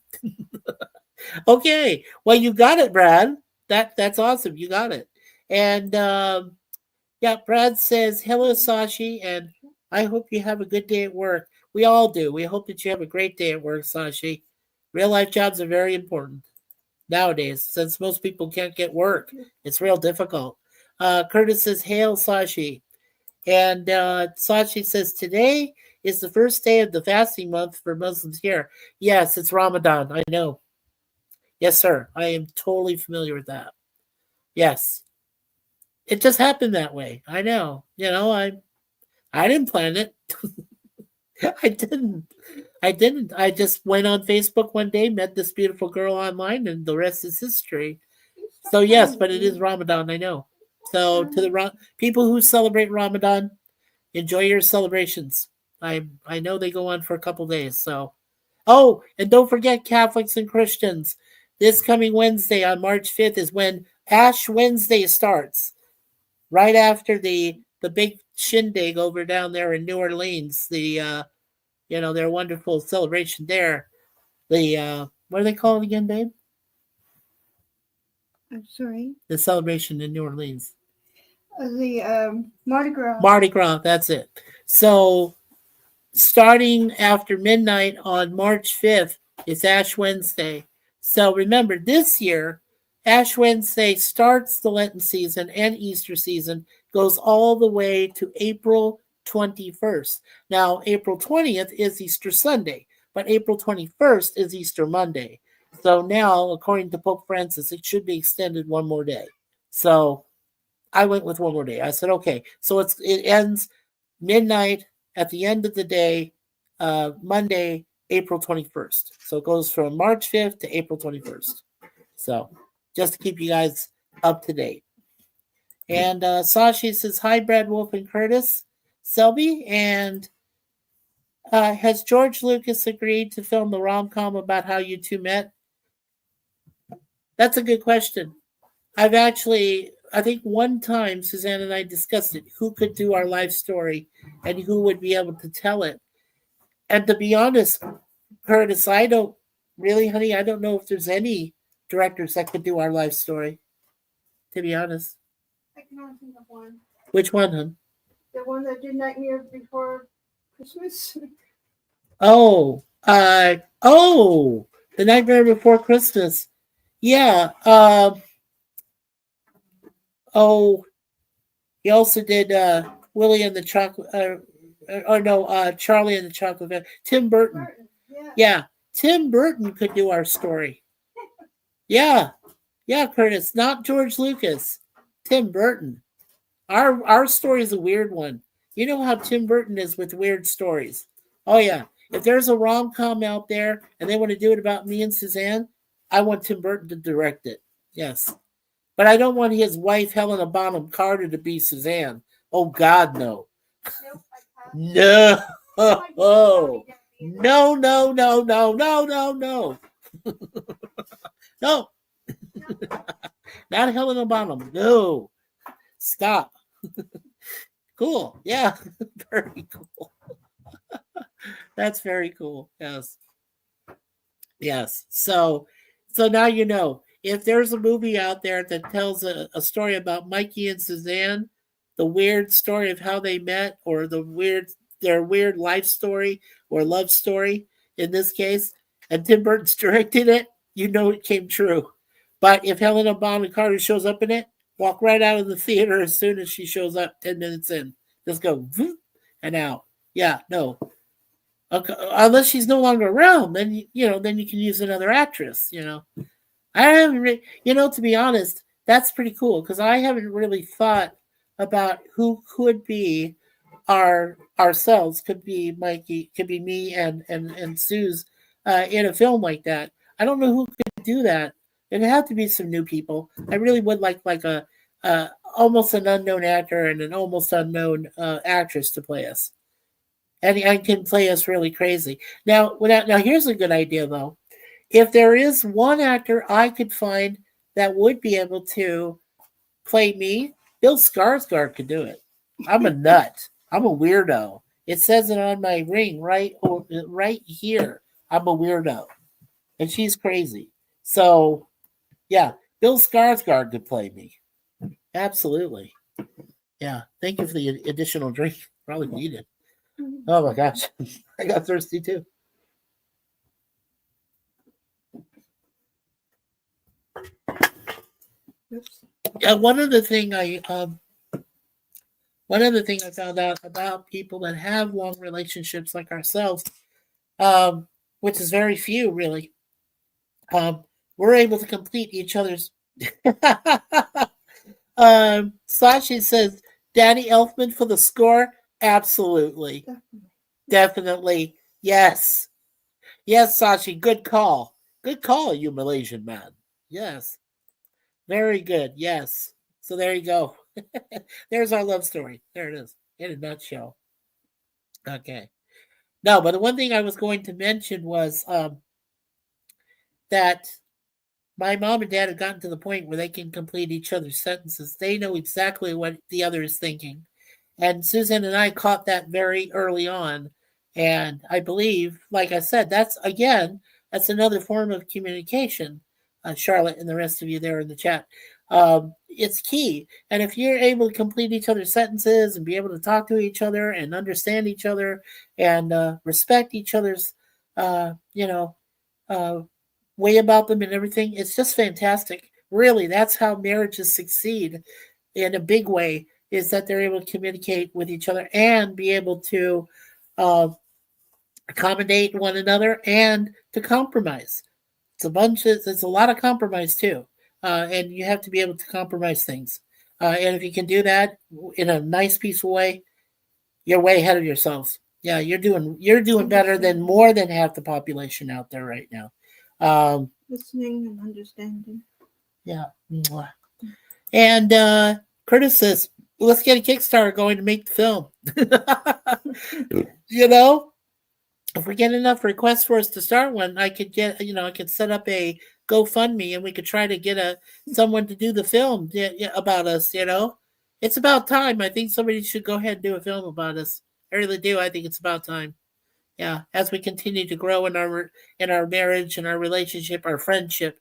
Okay, well, you got it, Brad. That's awesome. You got it. And yeah, Brad says, hello, Sashi, and I hope you have a good day at work. We all do. We hope that you have a great day at work, Sashi. Real life jobs are very important nowadays, since most people can't get work. It's real difficult. Curtis says, hail, Sashi. And Sashi says, today is the first day of the fasting month for Muslims here. Yes, it's Ramadan. I know. Yes, sir. I am totally familiar with that. Yes. It just happened that way. I know. I didn't plan it. I didn't. I just went on Facebook one day, met this beautiful girl online, and the rest is history. So yes, but it is Ramadan, I know. So to the people who celebrate Ramadan, enjoy your celebrations. I know they go on for a couple days. So, oh, and don't forget Catholics and Christians. This coming Wednesday on March 5th is when Ash Wednesday starts. Right after the big shindig over down there in New Orleans, their wonderful celebration there. The what do they call it again, babe? I'm sorry. The celebration in New Orleans. The Mardi Gras. Mardi Gras, that's it. So starting after midnight on March 5th is Ash Wednesday. So remember, this year, Ash Wednesday starts the Lenten season and Easter season, goes all the way to April 21st. Now, April 20th is Easter Sunday, but April 21st is Easter Monday. So now, according to Pope Francis, it should be extended one more day. So I went with one more day. I said, okay. So it ends midnight at the end of the day, Monday, April 21st. So it goes from March 5th to April 21st. So just to keep you guys up to date. And Sashi says, hi, Brad Wolf and Curtis Selby. And has George Lucas agreed to film the rom-com about how you two met? That's a good question. I think one time Suzanne and I discussed it, who could do our life story and who would be able to tell it. And to be honest, Curtis, I don't know if there's any directors that could do our life story, to be honest. I can only think of one. Which one, hon? The one that did Nightmare Before Christmas. Oh, The Nightmare Before Christmas. Yeah. Oh, he also did Willie and the Chocolate. Charlie and the Chocolate Factory. Tim Burton. Yeah. Yeah, Tim Burton could do our story. Yeah, yeah, Curtis, not George Lucas. Tim Burton. Our story is a weird one. You know how Tim Burton is with weird stories. Oh yeah. If there's a rom-com out there and they want to do it about me and Suzanne, I want Tim Burton to direct it. Yes. But I don't want his wife Helena Bonham Carter to be Suzanne. Oh God, no. No. Oh. No, no, no, no, no, no, no. No. Not Helena Bonham. No. Stop. Cool. Yeah. Very cool. That's very cool. Yes. Yes. So now you know. If there's a movie out there that tells a story about Mikey and Suzanne, the weird story of how they met, or their weird life story or love story in this case, and Tim Burton's directed it, you know it came true. But if Helena Bonham Carter shows up in it, walk right out of the theater as soon as she shows up 10 minutes in. Just go and out. Yeah, no. Okay, unless she's no longer around, then then you can use another actress. I haven't, to be honest, that's pretty cool because I haven't really thought about who could be ourselves. Could be Mikey, could be me and Suze in a film like that. I don't know who could do that. It'd have to be some new people. I really would like a almost an unknown actor and an almost unknown actress to play us, and can play us really crazy. Now, here's a good idea though. If there is one actor I could find that would be able to play me, Bill Skarsgård could do it. I'm a nut. I'm a weirdo. It says it on my ring right here. I'm a weirdo. And she's crazy. So, yeah, Bill Skarsgård could play me. Absolutely. Yeah. Thank you for the additional drink. Probably needed. Oh my gosh. I got thirsty too. Yeah, one other thing I found out about people that have long relationships like ourselves, which is very few really, we're able to complete each other's. Sashi says, Danny Elfman for the score. Absolutely, definitely, yes, Sashi. Good call, you Malaysian man. Yes. Very good. Yes. So there you go. There's our love story. There it is in a nutshell. Okay. No, but the one thing I was going to mention was that my mom and dad have gotten to the point where they can complete each other's sentences. They know exactly what the other is thinking. And Susan and I caught that very early on. And I believe, like I said, that's another form of communication. Charlotte and the rest of you there in the chat. It's key. And if you're able to complete each other's sentences and be able to talk to each other and understand each other and respect each other's, way about them and everything, it's just fantastic. Really, that's how marriages succeed in a big way, is that they're able to communicate with each other and be able to accommodate one another and to compromise. It's a lot of compromise too. And you have to be able to compromise things. And if you can do that in a nice, peaceful way, you're way ahead of yourselves. Yeah, you're doing better than more than half the population out there right now. Listening and understanding. Yeah. And Curtis says, let's get a Kickstarter going to make the film. If we get enough requests for us to start one, I could set up a GoFundMe and we could try to get someone to do the film about us. It's about time. I think somebody should go ahead and do a film about us. I really do. I think it's about time. Yeah, as we continue to grow in our marriage and our relationship, our friendship.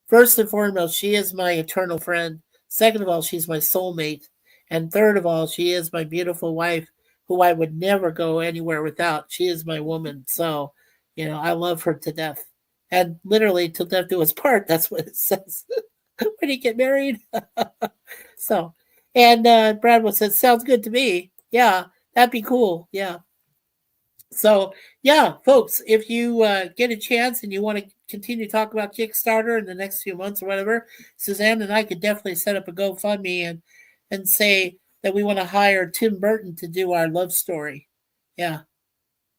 First and foremost, she is my eternal friend. Second of all, she's my soulmate. And third of all, she is my beautiful wife who I would never go anywhere without. She is my woman. So, I love her to death. And literally, till death do us part. That's what it says when you get married. So, and Bradwood says, sounds good to me. Yeah, that'd be cool. Yeah. So, yeah, folks, if you get a chance and you want to continue to talk about Kickstarter in the next few months or whatever, Suzanne and I could definitely set up a GoFundMe and say that we want to hire Tim Burton to do our love story. Yeah.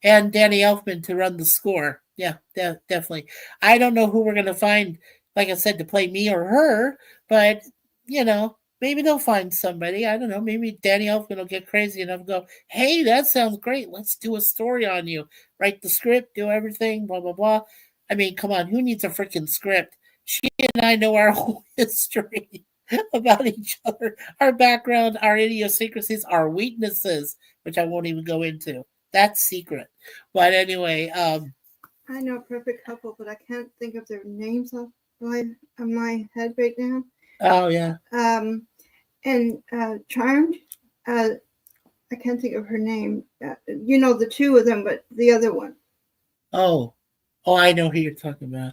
And Danny Elfman to run the score. Yeah, definitely. I don't know who we're going to find, like I said, to play me or her, but, maybe they'll find somebody. I don't know. Maybe Danny Elfman will get crazy enough and go, hey, that sounds great. Let's do a story on you. Write the script, do everything, blah, blah, blah. I mean, come on. Who needs a freaking script? She and I know our whole history about each other, our background, our idiosyncrasies, our weaknesses, which I won't even go into. That's secret. But anyway, I know a perfect couple, but I can't think of their names off my head right now. Oh yeah. And Charmed, I can't think of her name. The two of them, but the other one. Oh, I know who you're talking about,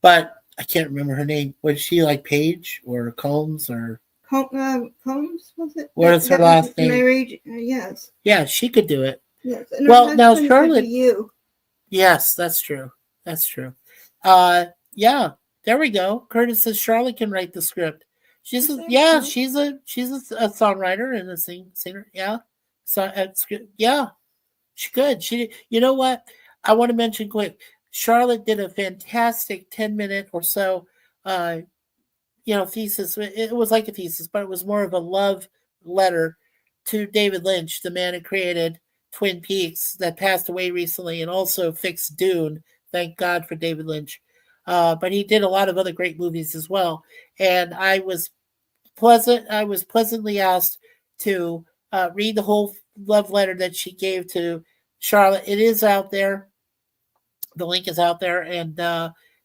but I can't remember her name. Was she like Paige or Combs or Combs? Was it? What is her last name? Married? Yes. Yeah, she could do it. Yes. And well, now Charlotte. You. Yes, that's true. That's true. Yeah, there we go. Curtis says Charlotte can write the script. She's a songwriter and a singer. Yeah, so yeah, she could. You know what? I want to mention quick. Charlotte did a fantastic 10-minute or so, thesis. It was like a thesis, but it was more of a love letter to David Lynch, the man who created Twin Peaks, that passed away recently, and also fixed Dune. Thank God for David Lynch. But he did a lot of other great movies as well. And I was pleasantly asked to read the whole love letter that she gave to Charlotte. It is out there. The link is out there, and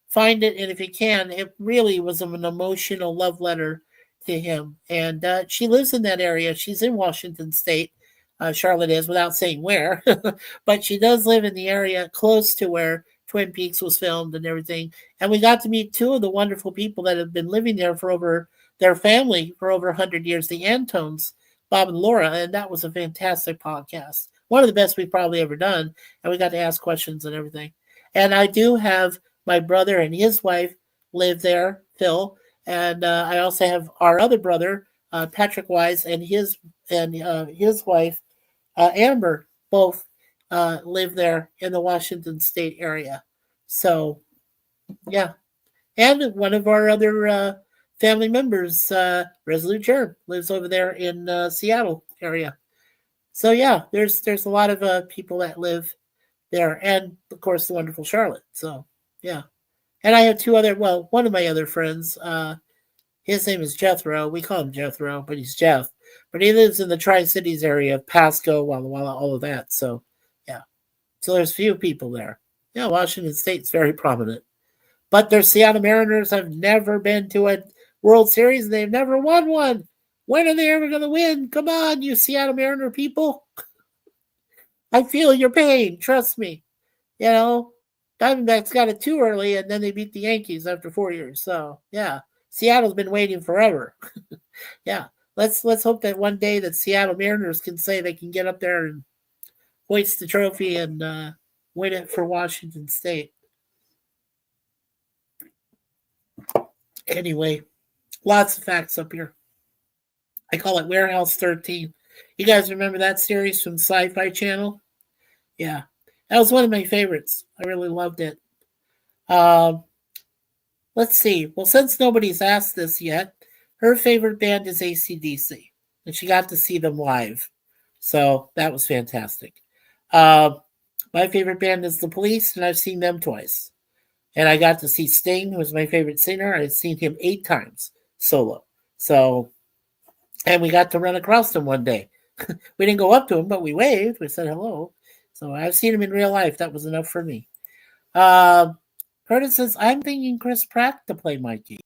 find it. And if you can, it really was an emotional love letter to him. And she lives in that area. She's in Washington State. Charlotte is, without saying where, but she does live in the area close to where Twin Peaks was filmed and everything. And we got to meet two of the wonderful people that have been living there their family for over 100 years, the Antones, Bob and Laura. And that was a fantastic podcast. One of the best we've probably ever done. And we got to ask questions and everything. And I do have my brother and his wife live there, Phil. And I also have our other brother, Patrick Wise, and his wife, Amber, both live there in the Washington State area. So, yeah. And one of our other family members, Resolute Germ, lives over there in Seattle area. So, yeah, there's a lot of people that live there. And, of course, the wonderful Charlotte. So, yeah. And I have one of my other friends, his name is Jethro. We call him Jethro, but he's Jeff. But he lives in the Tri-Cities area of Pasco, Walla Walla, all of that. So, yeah. So there's few people there. Yeah, Washington State's very prominent. But their Seattle Mariners have never been to a World Series. They've never won one. When are they ever going to win? Come on, you Seattle Mariner people. I feel your pain. Trust me. Diamondbacks got it too early, and then they beat the Yankees after 4 years. So, yeah. Seattle's been waiting forever. Yeah. Let's hope that one day that Seattle Mariners can say they can get up there and hoist the trophy and win it for Washington State. Anyway, lots of facts up here. I call it Warehouse 13. You guys remember that series from Sci-Fi Channel? Yeah. That was one of my favorites. I really loved it. Let's see. Well, since nobody's asked this yet, her favorite band is AC/DC, and she got to see them live. So that was fantastic. My favorite band is The Police, and I've seen them twice. And I got to see Sting, who was my favorite singer. I've seen him 8 times solo. So, and we got to run across him one day. We didn't go up to him, but we waved. We said hello. So I've seen him in real life. That was enough for me. Curtis says, I'm thinking Chris Pratt to play Mikey.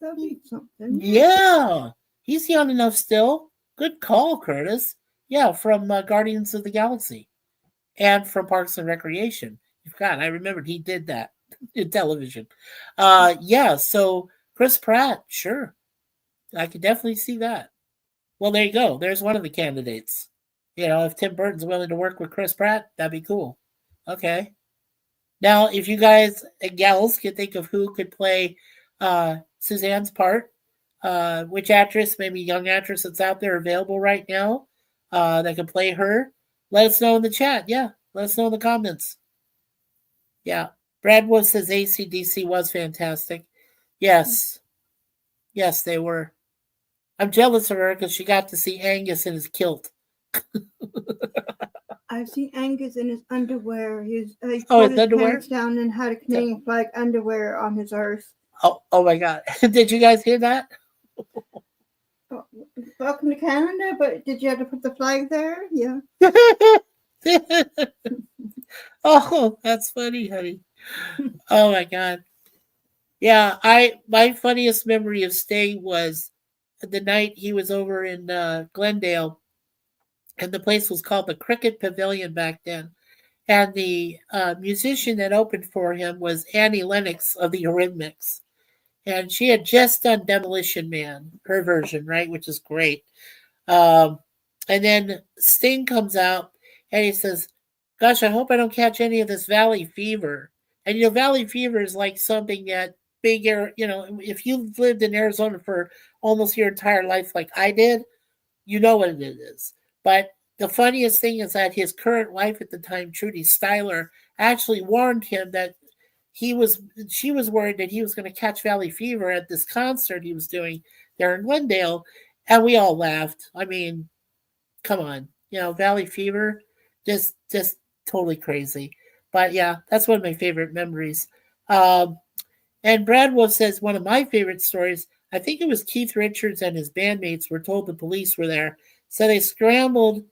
That'll be something. Yeah, he's young enough still. Good call, Curtis. Yeah, from Guardians of the Galaxy and from Parks and Recreation. You forgot. I remembered he did that in television. Yeah, so Chris Pratt, sure. I could definitely see that. Well, there you go. There's one of the candidates. You know, if Tim Burton's willing to work with Chris Pratt, that'd be cool. Okay. Now, if you guys and gals can think of who could play Suzanne's part, which actress, maybe young actress that's out there available right now that can play her, let us know in the chat. Yeah, let us know in the comments. Yeah. Brad Wolf says ACDC was fantastic. Yes. Yes, they were. I'm jealous of her because she got to see Angus in his kilt. I've seen Angus in his underwear. He his pulled his underwear? pants down and had a Canadian flag underwear on his arse. Oh my God. Did you guys hear that? Welcome to Canada, but did you have to put the flag there? Yeah. Oh, that's funny, honey. Oh my God. Yeah, my funniest memory of staying was the night he was over in Glendale, and the place was called the Cricket Pavilion back then. And the musician that opened for him was Annie Lennox of the Eurythmics. And she had just done Demolition Man, her version, right, which is great. And then Sting comes out and he says, gosh, I hope I don't catch any of this valley fever. And, you know, valley fever is like something that big air, you know, if you've lived in Arizona for almost your entire life like I did, you know what it is. But the funniest thing is that his current wife at the time, Trudy Styler, actually warned him that she was worried that he was going to catch valley fever at this concert he was doing there in Glendale. And we all laughed. I mean, come on, you know, valley fever, just totally crazy. But yeah, that's one of my favorite memories. And Brad Wolf says one of my favorite stories, I think it was Keith Richards and his bandmates were told the police were there. So they scrambled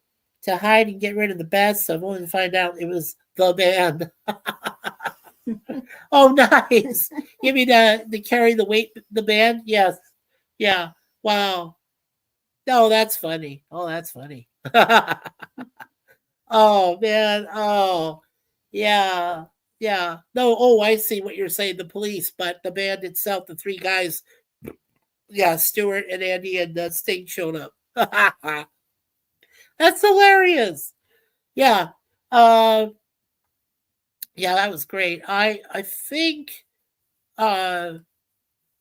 to hide and get rid of the bad stuff, only to find out it was the band. Oh, nice. You mean to carry the weight, the band? Yes. Yeah. Wow. No, that's funny. Oh, that's funny. Oh, man. Oh, yeah. Yeah. No, oh, I see what you're saying, the police, but the band itself, the three guys, yeah, Stuart and Andy and Sting showed up. That's hilarious. Yeah. Yeah, that was great. I think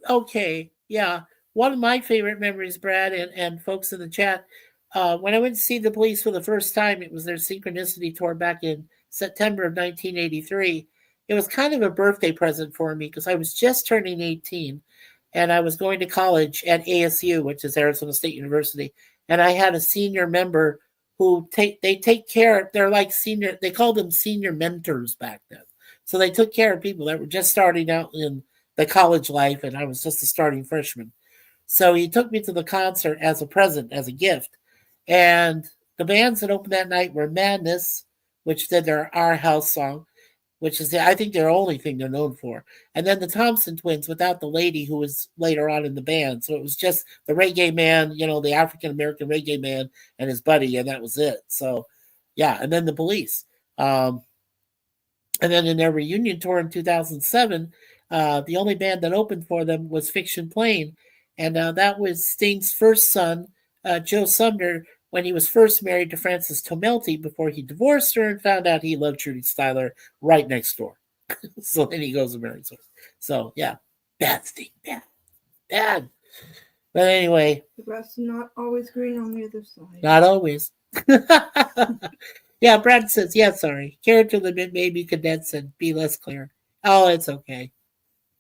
okay, yeah. One of my favorite memories, Brad and folks in the chat, when I went to see the police for the first time, it was their Synchronicity tour back in September of 1983. It was kind of a birthday present for me because I was just turning 18 and I was going to college at ASU, which is Arizona State University. And I had a senior member who take care, they're like senior, they called them senior mentors back then. So they took care of people that were just starting out in the college life, and I was just a starting freshman. So he took me to the concert as a present, as a gift. And the bands that opened that night were Madness, which did their Our House song, which is, I think, their only thing they're known for. And then the Thompson Twins without the lady who was later on in the band. So it was just the reggae man, you know, the African-American reggae man and his buddy, and that was it. So, yeah, and then the Police. And then in their reunion tour in 2007, the only band that opened for them was Fiction Plain. And that was Sting's first son, Joe Sumner, when he was first married to Frances Tomelty before he divorced her and found out he loved Trudy Styler right next door. So then he goes and marries her. So, yeah, bad Sting, bad. But anyway. The grass is not always green on the other side. Not always. Yeah, Brad says, yeah, sorry. Character limit may be condensed and be less clear. Oh, it's okay.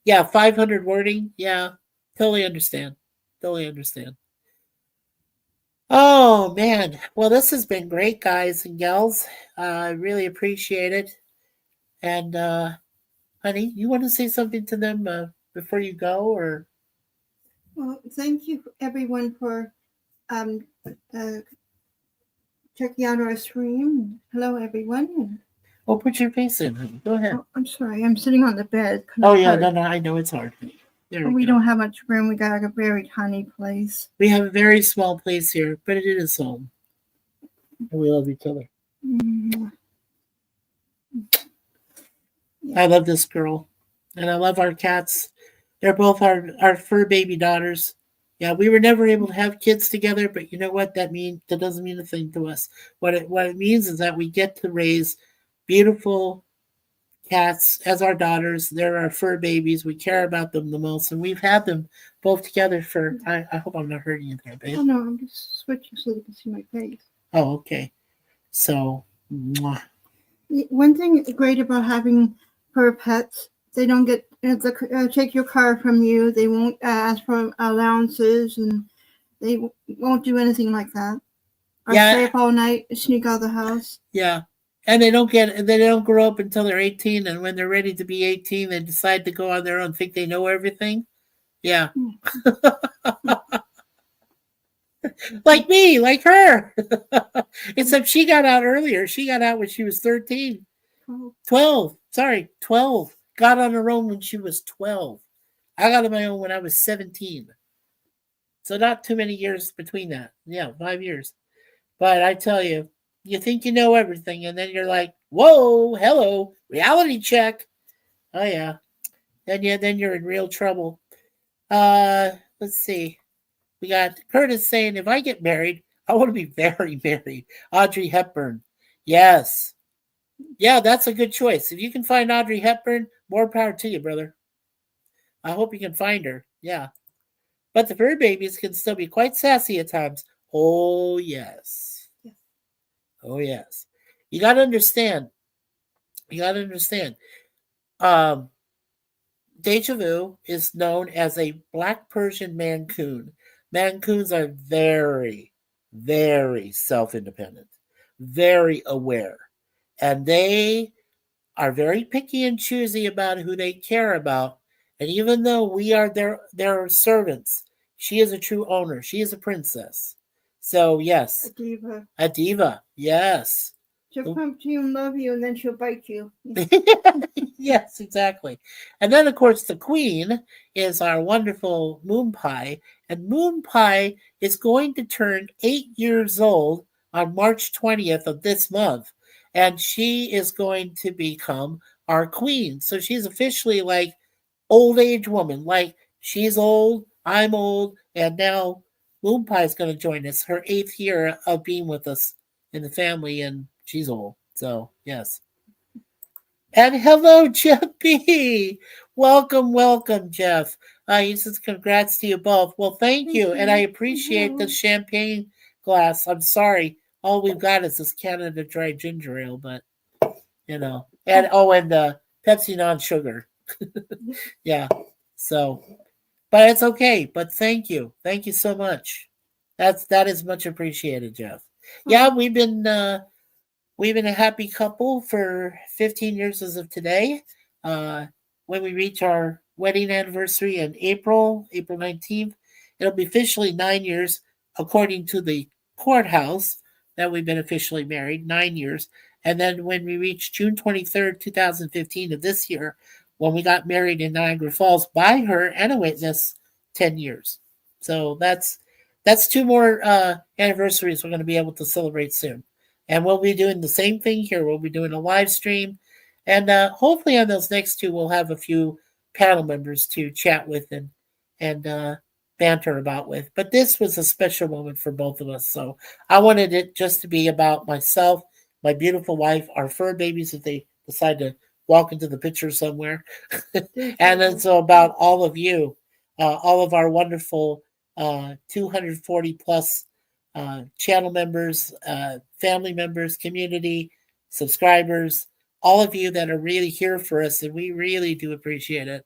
Yeah, 500 wording. Yeah, totally understand. Totally understand. Oh, man. Well, this has been great, guys and gals. I really appreciate it. And, honey, you want to say something to them before you go? Or? Well, thank you, everyone, for checking out our stream. Hello, everyone. Oh, put your face in, honey. Go ahead. Oh, I'm sorry. I'm sitting on the bed. Oh, yeah. No, I know it's hard. There We we go. don't have much room. We got a very tiny place. We have a very small place here, but it is home. And we love each other. Mm. I love this girl. And I love our cats. They're both our fur baby daughters. Yeah, we were never able to have kids together, but you know what that means? That doesn't mean a thing to us. What it means is that we get to raise beautiful cats as our daughters. They're our fur babies. We care about them the most, and we've had them both together for. I hope I'm not hurting you there, babe. Oh no, I'm just switching so you can see my face. Oh, okay. So, mwah. One thing great about having fur pets, they don't get take your car from you. They won't ask for allowances, and they won't do anything like that. Or stay up all night, sneak out of the house. Yeah. And they don't grow up until they're 18, and when they're ready to be 18, they decide to go on their own, think they know everything. Yeah. Like me, like her. Except she got out earlier. She got out when she was 13. 12. Sorry, 12. Got on her own when she was 12. I got on my own when I was 17. So not too many years between that. Yeah, 5 years. But I tell you, you think you know everything, and then you're like, whoa, hello, reality check. Oh yeah. Then you're in real trouble. Let's see. We got Curtis saying, if I get married, I want to be very married. Audrey Hepburn. Yes. Yeah, that's a good choice. If you can find Audrey Hepburn, more power to you, brother. I hope you can find her. Yeah. But the fur babies can still be quite sassy at times. Oh, yes. Oh, yes. You got to understand. Deja Vu is known as a Black Persian Mancoon. Mancoons are very, very self-independent, very aware, and they are very picky and choosy about who they care about. And even though we are their servants, she is a true owner. She is a princess. So yes, a diva. Yes. She'll come to you and love you, and then she'll bite you. Yes, exactly. And then, of course, the queen is our wonderful Moon Pie. And Moon Pie is going to turn 8 years old on March 20th of this month. And she is going to become our queen. So she's officially like old age woman. Like she's old, I'm old, and now Moon Pie is going to join us. Her 8th year of being with us in the family, and she's old. So, yes. And hello, Jeff B. Welcome, Jeff. He says, congrats to you both. Well, thank you. And I appreciate the champagne glass. I'm sorry. All we've got is this Canada Dry Ginger Ale, but, you know. And Pepsi non-sugar. Yeah. So, but it's okay. But thank you. Thank you so much. That is much appreciated, Jeff. Yeah, we've been a happy couple for 15 years as of today. When we reach our wedding anniversary in April 19th, it'll be officially 9 years, according to the courthouse, that we've been officially married, 9 years. And then when we reach June 23rd, 2015 of this year, when we got married in Niagara Falls by her and a witness, 10 years. So that's 2 more anniversaries we're going to be able to celebrate soon. And we'll be doing the same thing here. We'll be doing a live stream. And hopefully on those next 2, we'll have a few panel members to chat with and banter about with. But this was a special moment for both of us. So I wanted it just to be about myself, my beautiful wife, our fur babies, if they decide to walk into the picture somewhere. And it's about all of you, all of our wonderful 240 plus channel members, family members, community, subscribers, all of you that are really here for us, and we really do appreciate it.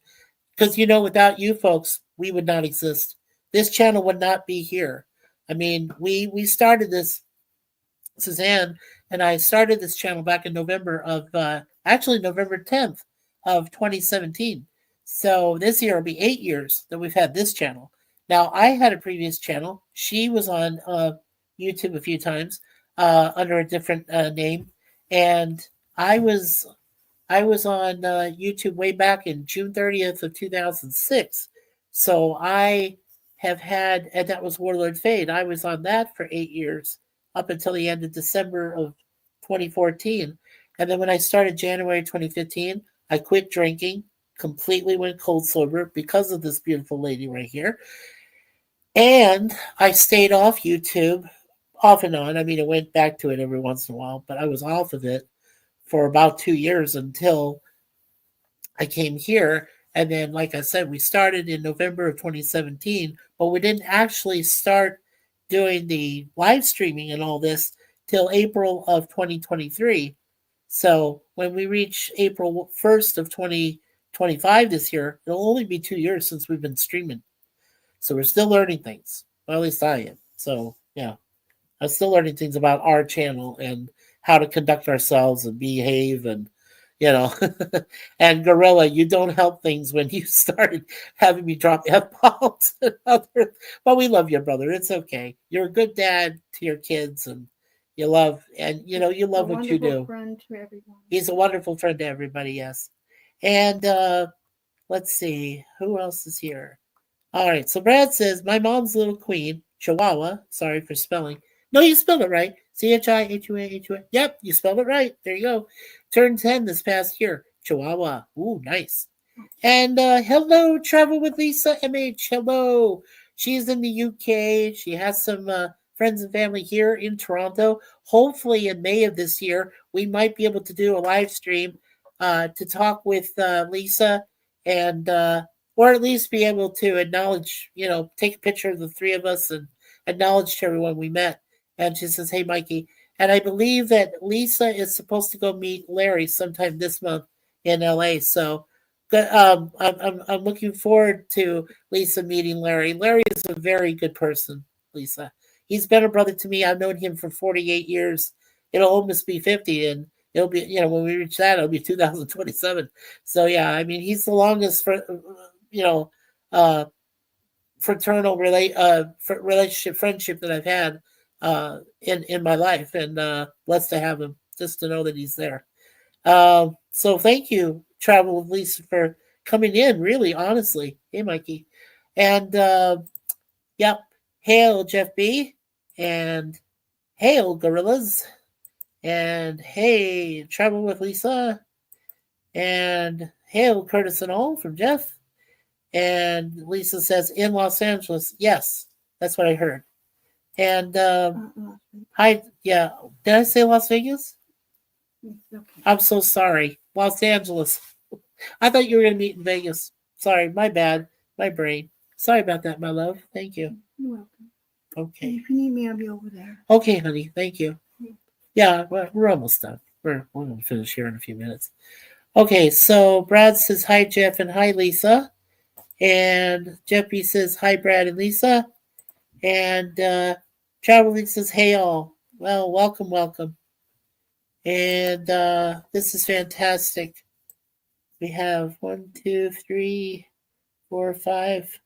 Because, without you folks, we would not exist. This channel would not be here. I mean, we started this, Suzanne and I started this channel back in November 10th of 2017. So this year will be 8 years that we've had this channel. Now, I had a previous channel. She was on YouTube a few times under a different name, and I was on YouTube way back in June 30th of 2006. So I have had, and that was Warlord Fade. I was on that for 8 years up until the end of December of 2014. And then when I started January 2015, I quit drinking, completely went cold sober because of this beautiful lady right here. And I stayed off YouTube off and on. I mean, I went back to it every once in a while, but I was off of it for about 2 years until I came here. And then, like I said, we started in November of 2017, but we didn't actually start doing the live streaming and all this till April of 2023. So when we reach April 1st of 2025 this year, it'll only be 2 years since we've been streaming. So we're still learning things. Well, at least I am. So, yeah, I'm still learning things about our channel and how to conduct ourselves and behave and, you know, and Gorilla, you don't help things when you started having me drop F-bombs and other, but we love you, brother. It's okay. You're a good dad to your kids and you love, and you know, you love what you do. Friend to everyone. He's a wonderful friend to everybody, yes. And let's see, who else is here? All right, so Brad says, my mom's little queen, Chihuahua, sorry for spelling. No, you spelled it right. Chihua. Yep, you spelled it right. There you go. Turned 10 this past year. Chihuahua. Ooh, nice. And hello, Travel with Lisa MH. Hello. She's in the UK. She has some friends and family here in Toronto. Hopefully, in May of this year, we might be able to do a live stream to talk with Lisa and or at least be able to acknowledge, you know, take a picture of the three of us and acknowledge to everyone we met. And she says, hey, Mikey. And I believe that Lisa is supposed to go meet Larry sometime this month in LA. So I'm looking forward to Lisa meeting Larry. Larry is a very good person, Lisa. He's been a brother to me. I've known him for 48 years. It'll almost be 50. And it'll be, you know, when we reach that, it'll be 2027. So, yeah, I mean, he's the longest, fraternal relationship, friendship that I've had in my life, and blessed to have him, just to know that he's there. So thank you, Travel with Lisa, for coming in, really, honestly. Hey, Mikey. And yep, hail, Jeff B. And hail, Gorillas. And hey, Travel with Lisa. And hail, Curtis and all from Jeff. And Lisa says, in Los Angeles. Yes, that's what I heard. And hi, yeah. Did I say Las Vegas? Okay. I'm so sorry. Los Angeles. I thought you were going to meet in Vegas. Sorry, my bad. My brain. Sorry about that, my love. Thank you. You're welcome. Okay. If you need me, I'll be over there. Okay, honey. Thank you. Yeah, we're almost done. We're going to finish here in a few minutes. Okay, so Brad says, hi, Jeff, and hi, Lisa. And Jeffy says, hi, Brad and Lisa. And Traveling says, hey, all. Well, welcome. And this is fantastic. We have 1, 2, 3, 4, 5,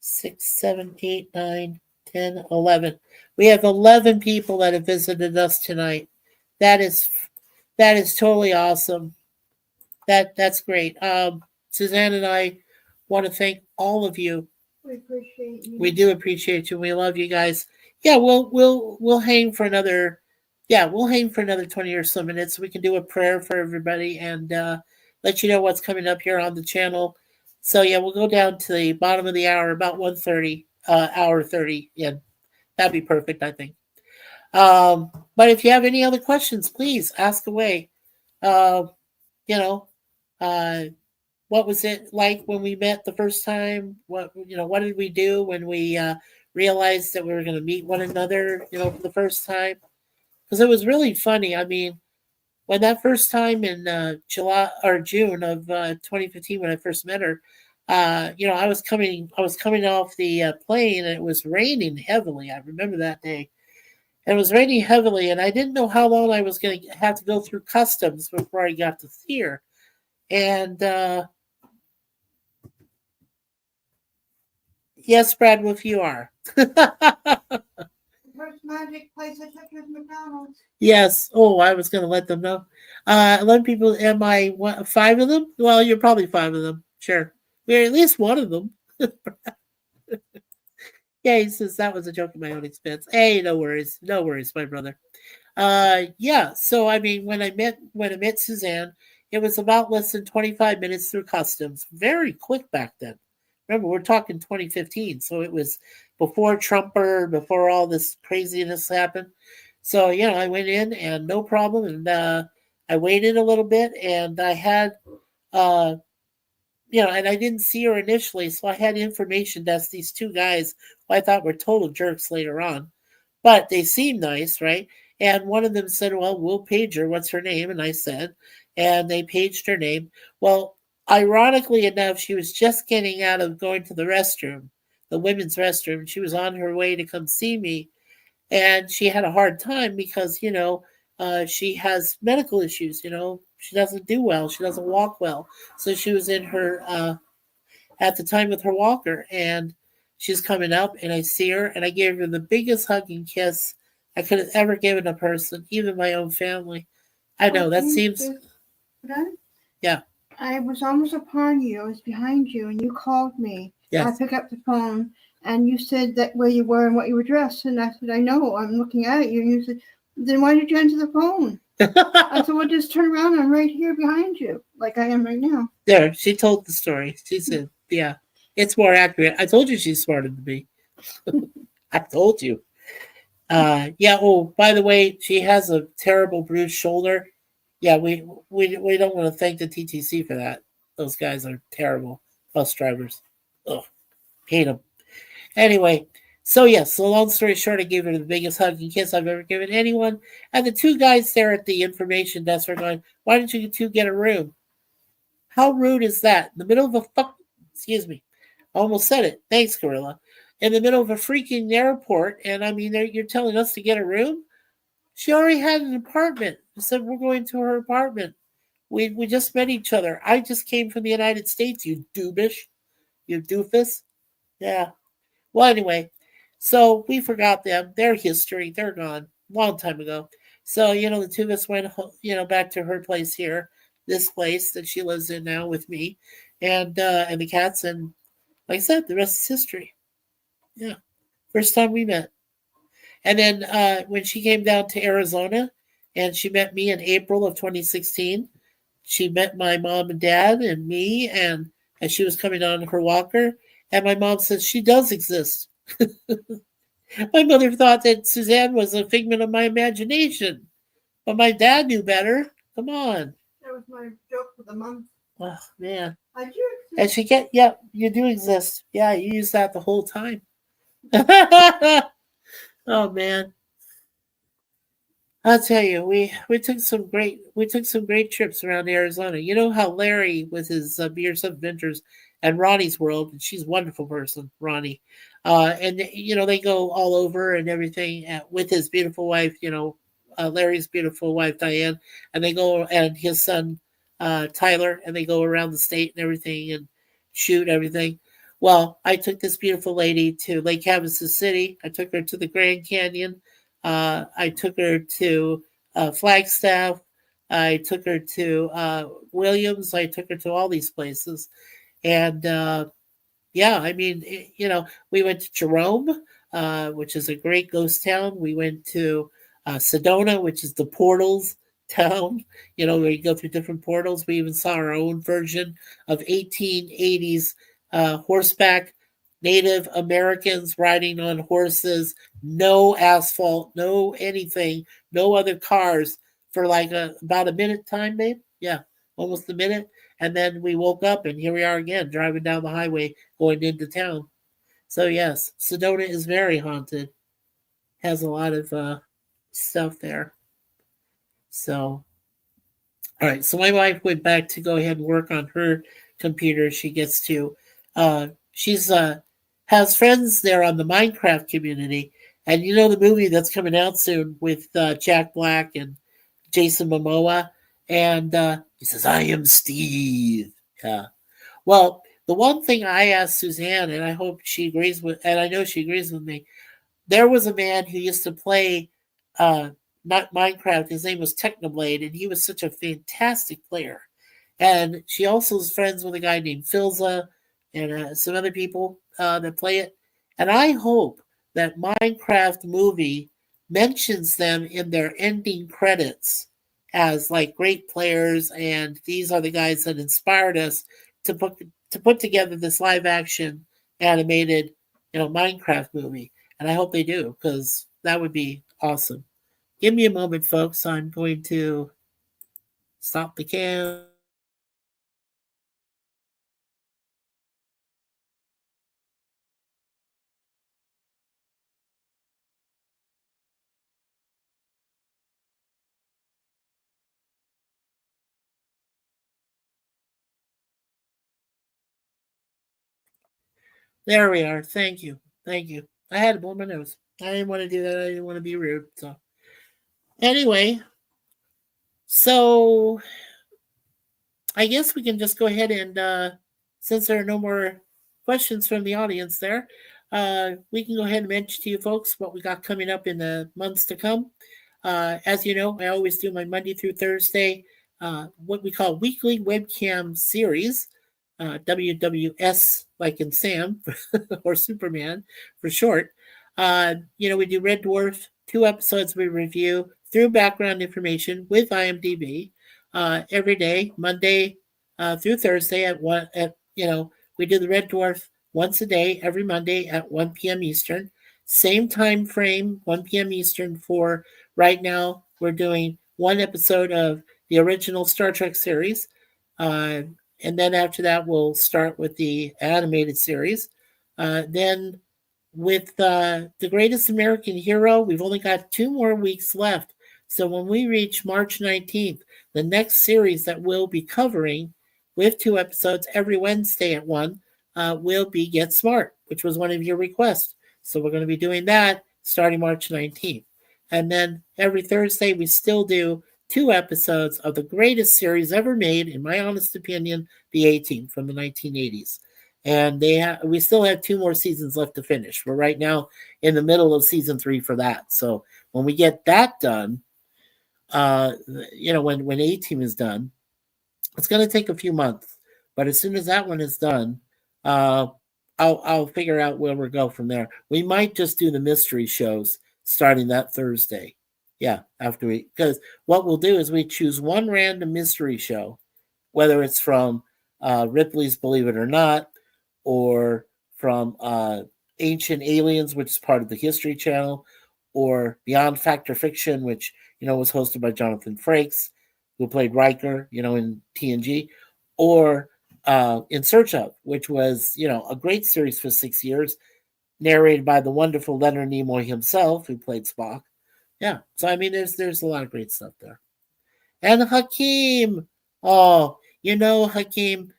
6, 7, 8, 9, 10, 11. We have 11 people that have visited us tonight. That is totally awesome. That's great. Suzanne and I want to thank all of you. We appreciate you. We do appreciate you. We love you guys. Yeah, we'll hang for another. Yeah, we'll hang for another 20 or so minutes. We can do a prayer for everybody and let you know what's coming up here on the channel. So yeah, we'll go down to the bottom of the hour, about 1:30, hour 30. Yeah, that'd be perfect, I think. But if you have any other questions, please ask away. What was it like when we met the first time? What did we do when we realized that we were going to meet one another, for the first time? Because it was really funny. I mean, when that first time in July or June of 2015, when I first met her, I was coming off the plane and it was raining heavily. I remember that day. And it was raining heavily, and I didn't know how long I was going to have to go through customs before I got to here. And yes, Brad Wolf, you are. First magic place I took was McDonald's. Yes. Oh, I was going to let them know. 11 people. Am I 5 of them? Well, you're probably 5 of them. Sure. We're at least one of them. Yeah, he says that was a joke at my own expense. Hey, no worries, my brother. Yeah. So I mean, when I met Suzanne, it was about less than 25 minutes through customs. Very quick back then. Remember, we're talking 2015, so it was before Trumper, before all this craziness happened. So yeah, I went in and no problem, and I waited a little bit, and I had uh, and I didn't see her initially, so I had information that's these two guys who I thought were total jerks later on. But they seemed nice, right? And one of them said, well, we'll page her. What's her name? And I said, and they paged her name. Well, ironically enough, she was just getting out of going to the restroom, the women's restroom. She was on her way to come see me. And she had a hard time because, she has medical issues. She doesn't do well. She doesn't walk well. So she was in her at the time with her walker, and she's coming up, and I see her, and I gave her the biggest hug and kiss I could have ever given a person, even my own family. I know that seems, yeah. I was almost upon you. I was behind you, and you called me. Yes. I picked up the phone, and you said that where you were and what you were dressed, and I said, I know. I'm looking at you, and you said, then why did you answer the phone? I said, well, just turn around. I'm right here behind you, like I am right now. There, she told the story. She said, yeah, it's more accurate. I told you she's smarter than me. I told you. Yeah. Oh, by the way, she has a terrible bruised shoulder. Yeah, we don't want to thank the TTC for that. Those guys are terrible bus drivers. Ugh, hate them. Anyway, so yes. So long story short, I gave her the biggest hug and kiss I've ever given anyone. And the two guys there at the information desk were going, "Why didn't you two get a room? How rude is that? In the middle of excuse me, I almost said it. Thanks, Gorilla. In the middle of a freaking airport, and I mean, you're telling us to get a room? She already had an apartment. She said we're going to her apartment. We just met each other. I just came from the United States. You doobish, you doofus. Yeah. Well, anyway, so we forgot them. Their history. They're gone. Long time ago. So the two of us went, back to her place here, this place that she lives in now with me, and the cats, and like I said, the rest is history. Yeah, first time we met. And then when she came down to Arizona and she met me in April of 2016, she met my mom and dad and me, and as she was coming on her walker, and my mom says she does exist. My mother thought that Suzanne was a figment of my imagination, but my dad knew better. Come on. That was my joke for the month. Oh, man. I do exist. And you do exist. Yeah, you use that the whole time. Oh, man. I'll tell you, we took some great trips around Arizona. You know how Larry with his Beer Adventures and Ronnie's World, and she's a wonderful person, Ronnie. And they go all over and everything with his beautiful wife. Larry's beautiful wife Diane, and they go and his son Tyler, and they go around the state and everything and shoot everything. Well, I took this beautiful lady to Lake Havasu City. I took her to the Grand Canyon. I took her to Flagstaff. I took her to Williams. I took her to all these places. And I mean, we went to Jerome, which is a great ghost town. We went to Sedona, which is the portals town, where you go through different portals. We even saw our own version of 1880s horseback Native Americans riding on horses, no asphalt, no anything, no other cars for like about a minute time, babe. Yeah, almost a minute. And then we woke up and here we are again, driving down the highway, going into town. So yes, Sedona is very haunted. Has a lot of stuff there. So, all right. So my wife went back to go ahead and work on her computer. She gets to, she's has friends there on the Minecraft community. And the movie that's coming out soon with Jack Black and Jason Momoa. And he says, I am Steve. Yeah. Well, the one thing I asked Suzanne, and I hope she agrees with, and I know she agrees with me, there was a man who used to play not Minecraft. His name was Technoblade, and he was such a fantastic player. And she also is friends with a guy named Philza, and some other people that play it. And I hope that Minecraft movie mentions them in their ending credits as like great players, and these are the guys that inspired us to put together this live action animated, Minecraft movie. And I hope they do, because that would be awesome. Give me a moment, folks. I'm going to stop the cam. There we are. Thank you. Thank you. I had to blow my nose. I didn't want to do that. I didn't want to be rude. So, anyway, so I guess we can just go ahead and, since there are no more questions from the audience there, we can go ahead and mention to you folks what we got coming up in the months to come. As you know, I always do my Monday through Thursday, what we call weekly webcam series, WWS, like in Sam, or Superman for short. We do Red Dwarf, 2 episodes we review through background information with IMDb every day, Monday through Thursday at one. We do the Red Dwarf once a day, every Monday at 1 p.m. Eastern. Same time frame, 1 p.m. Eastern. For right now, we're doing 1 episode of the original Star Trek series. And then after that, we'll start with the animated series. Then with The Greatest American Hero, we've only got 2 more weeks left. So when we reach March 19th, the next series that we'll be covering with 2 episodes every Wednesday at 1 will be Get Smart, which was one of your requests. So we're going to be doing that starting March 19th. And then every Thursday, we still do 2 episodes of the greatest series ever made, in my honest opinion, The A-Team from the 1980s. And we still have 2 more seasons left to finish. We're right now in the middle of season 3 for that. So when we get that done, when A-Team is done, it's going to take a few months. But as soon as that one is done, I'll figure out where we'll go from there. We might just do the mystery shows starting that Thursday. Yeah, because what we'll do is we choose one random mystery show, whether it's from Ripley's Believe It or Not, or from Ancient Aliens, which is part of the History Channel, or Beyond Fact or Fiction, which was hosted by Jonathan Frakes, who played Riker, in TNG, or In Search Of, which was a great series for 6 years, narrated by the wonderful Leonard Nimoy himself, who played Spock. Yeah, so I mean, there's a lot of great stuff there. And Hakeem, Hakeem,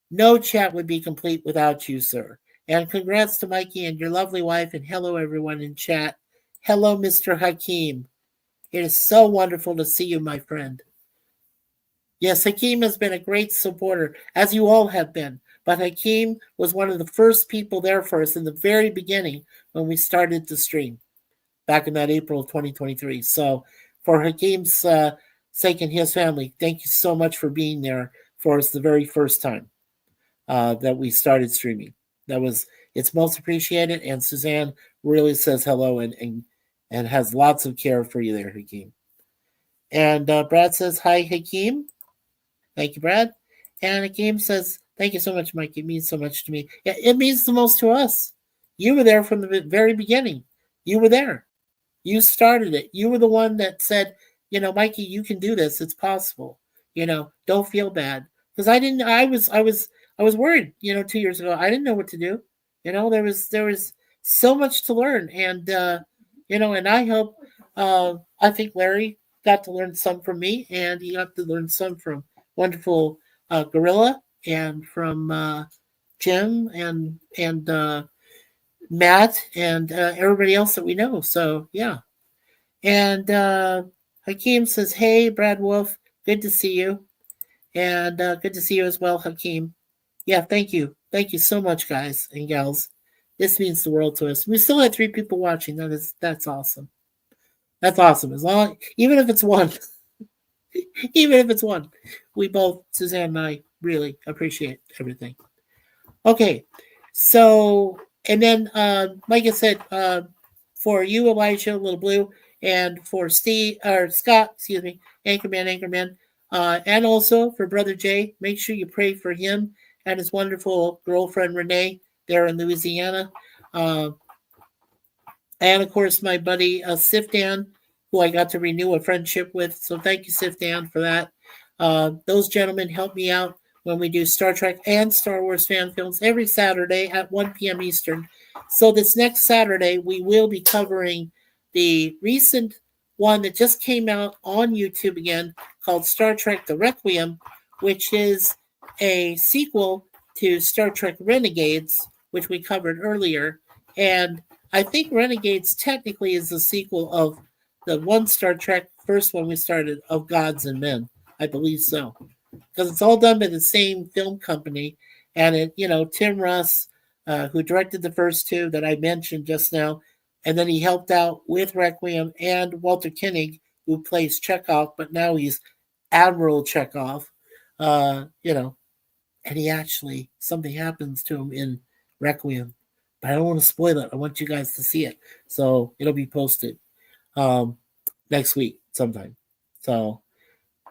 no chat would be complete without you, sir. And congrats to Mikey and your lovely wife, and hello everyone in chat. Hello, Mr. Hakeem. It is so wonderful to see you, my friend. Yes, Hakeem has been a great supporter, as you all have been. But Hakeem was one of the first people there for us in the very beginning when we started the stream back in that April of 2023. So for Hakeem's sake and his family, thank you so much for being there for us the very first time that we started streaming. It's most appreciated, and Suzanne really says hello and has lots of care for you there, Hakeem. And Brad says, hi, Hakeem. Thank you, Brad. And Hakeem says, thank you so much, Mike. It means so much to me. Yeah, it means the most to us. You were there from the very beginning. You were there. You started it. You were the one that said, Mikey, you can do this. It's possible. Don't feel bad. Because I was worried, 2 years ago. I didn't know what to do. There was so much to learn. And, and I hope, I think Larry got to learn some from me, and he got to learn some from wonderful Gorilla, and from Jim, and Matt, and everybody else that we know. So, yeah. And Hakeem says, hey, Brad Wolf, good to see you. And good to see you as well, Hakeem. Yeah, thank you. Thank you so much, guys and gals. This means the world to us. We still have 3 people watching. That's awesome. That's awesome. Even if it's one, even if it's one, we both, Suzanne and I, really appreciate everything. Okay, so and then like I said, for you, Elijah, Little Blue, and for Steve or Scott, excuse me, Anchorman, and also for Brother Jay, make sure you pray for him and his wonderful girlfriend Renee there in Louisiana. Uh, and of course, my buddy Sifdan, who I got to renew a friendship with. So thank you, Sifdan, for that. Those gentlemen help me out when we do Star Trek and Star Wars fan films every Saturday at 1 p.m. Eastern. So this next Saturday, we will be covering the recent one that just came out on YouTube again called Star Trek The Requiem, which is a sequel to Star Trek Renegades, which we covered earlier. And I think Renegades technically is a sequel of the one Star Trek, first one we started, of Gods and Men. I believe so. Because it's all done by the same film company. And Tim Russ, who directed the first two that I mentioned just now, and then he helped out with Requiem, and Walter Koenig, who plays Chekhov, but now he's Admiral Chekhov. And he actually, something happens to him in Requiem. But I don't want to spoil it. I want you guys to see it. So it'll be posted next week sometime. So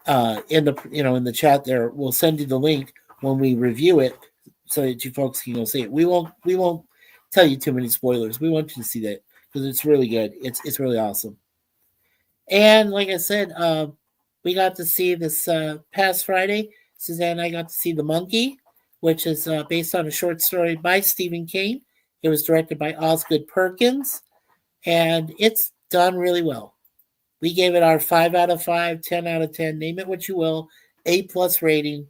in the chat there, we'll send you the link when we review it so that you folks can go see it. We won't tell you too many spoilers. We want you to see that because it's really good. It's really awesome. And like I said, we got to see this past Friday. Suzanne and I got to see The Monkey, which is based on a short story by Stephen King. It was directed by Osgood Perkins, and it's done really well. We gave it our 5 out of 5, 10 out of 10, name it what you will, A+ rating.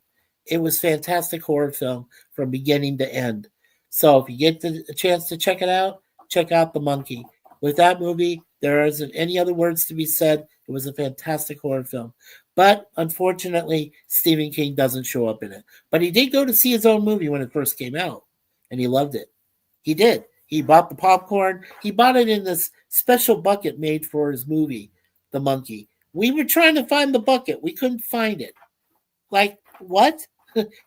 It was fantastic horror film from beginning to end. So if you get a chance to check it out, check out The Monkey. With that movie, there isn't any other words to be said. It was a fantastic horror film. But unfortunately, Stephen King doesn't show up in it. But he did go to see his own movie when it first came out, and he loved it. He did. He bought the popcorn. He bought it in this special bucket made for his movie, The Monkey. We were trying to find the bucket. We couldn't find it. Like, what?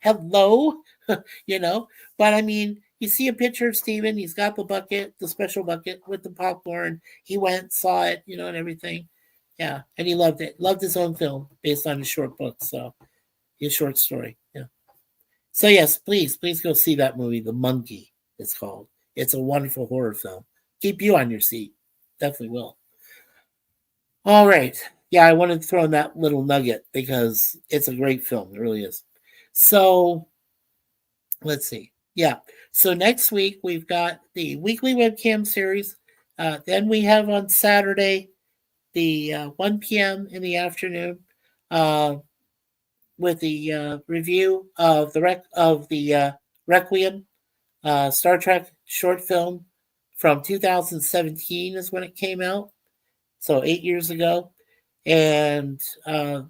Hello? But I mean, you see a picture of Steven. He's got the bucket, the special bucket with the popcorn. He went, saw it, and everything. Yeah, and he loved it. Loved his own film based on his short book. So, his short story. Yeah. So, yes, please go see that movie, The Monkey. It's called. It's a wonderful horror film. Keep you on your seat. Definitely will. All right. Yeah, I wanted to throw in that little nugget because it's a great film. It really is. So, let's see. Yeah. So next week we've got the weekly webcam series. Then we have on Saturday the 1 p.m. in the afternoon with the review of the Requiem. Star Trek short film from 2017 is when it came out, so 8 years ago, and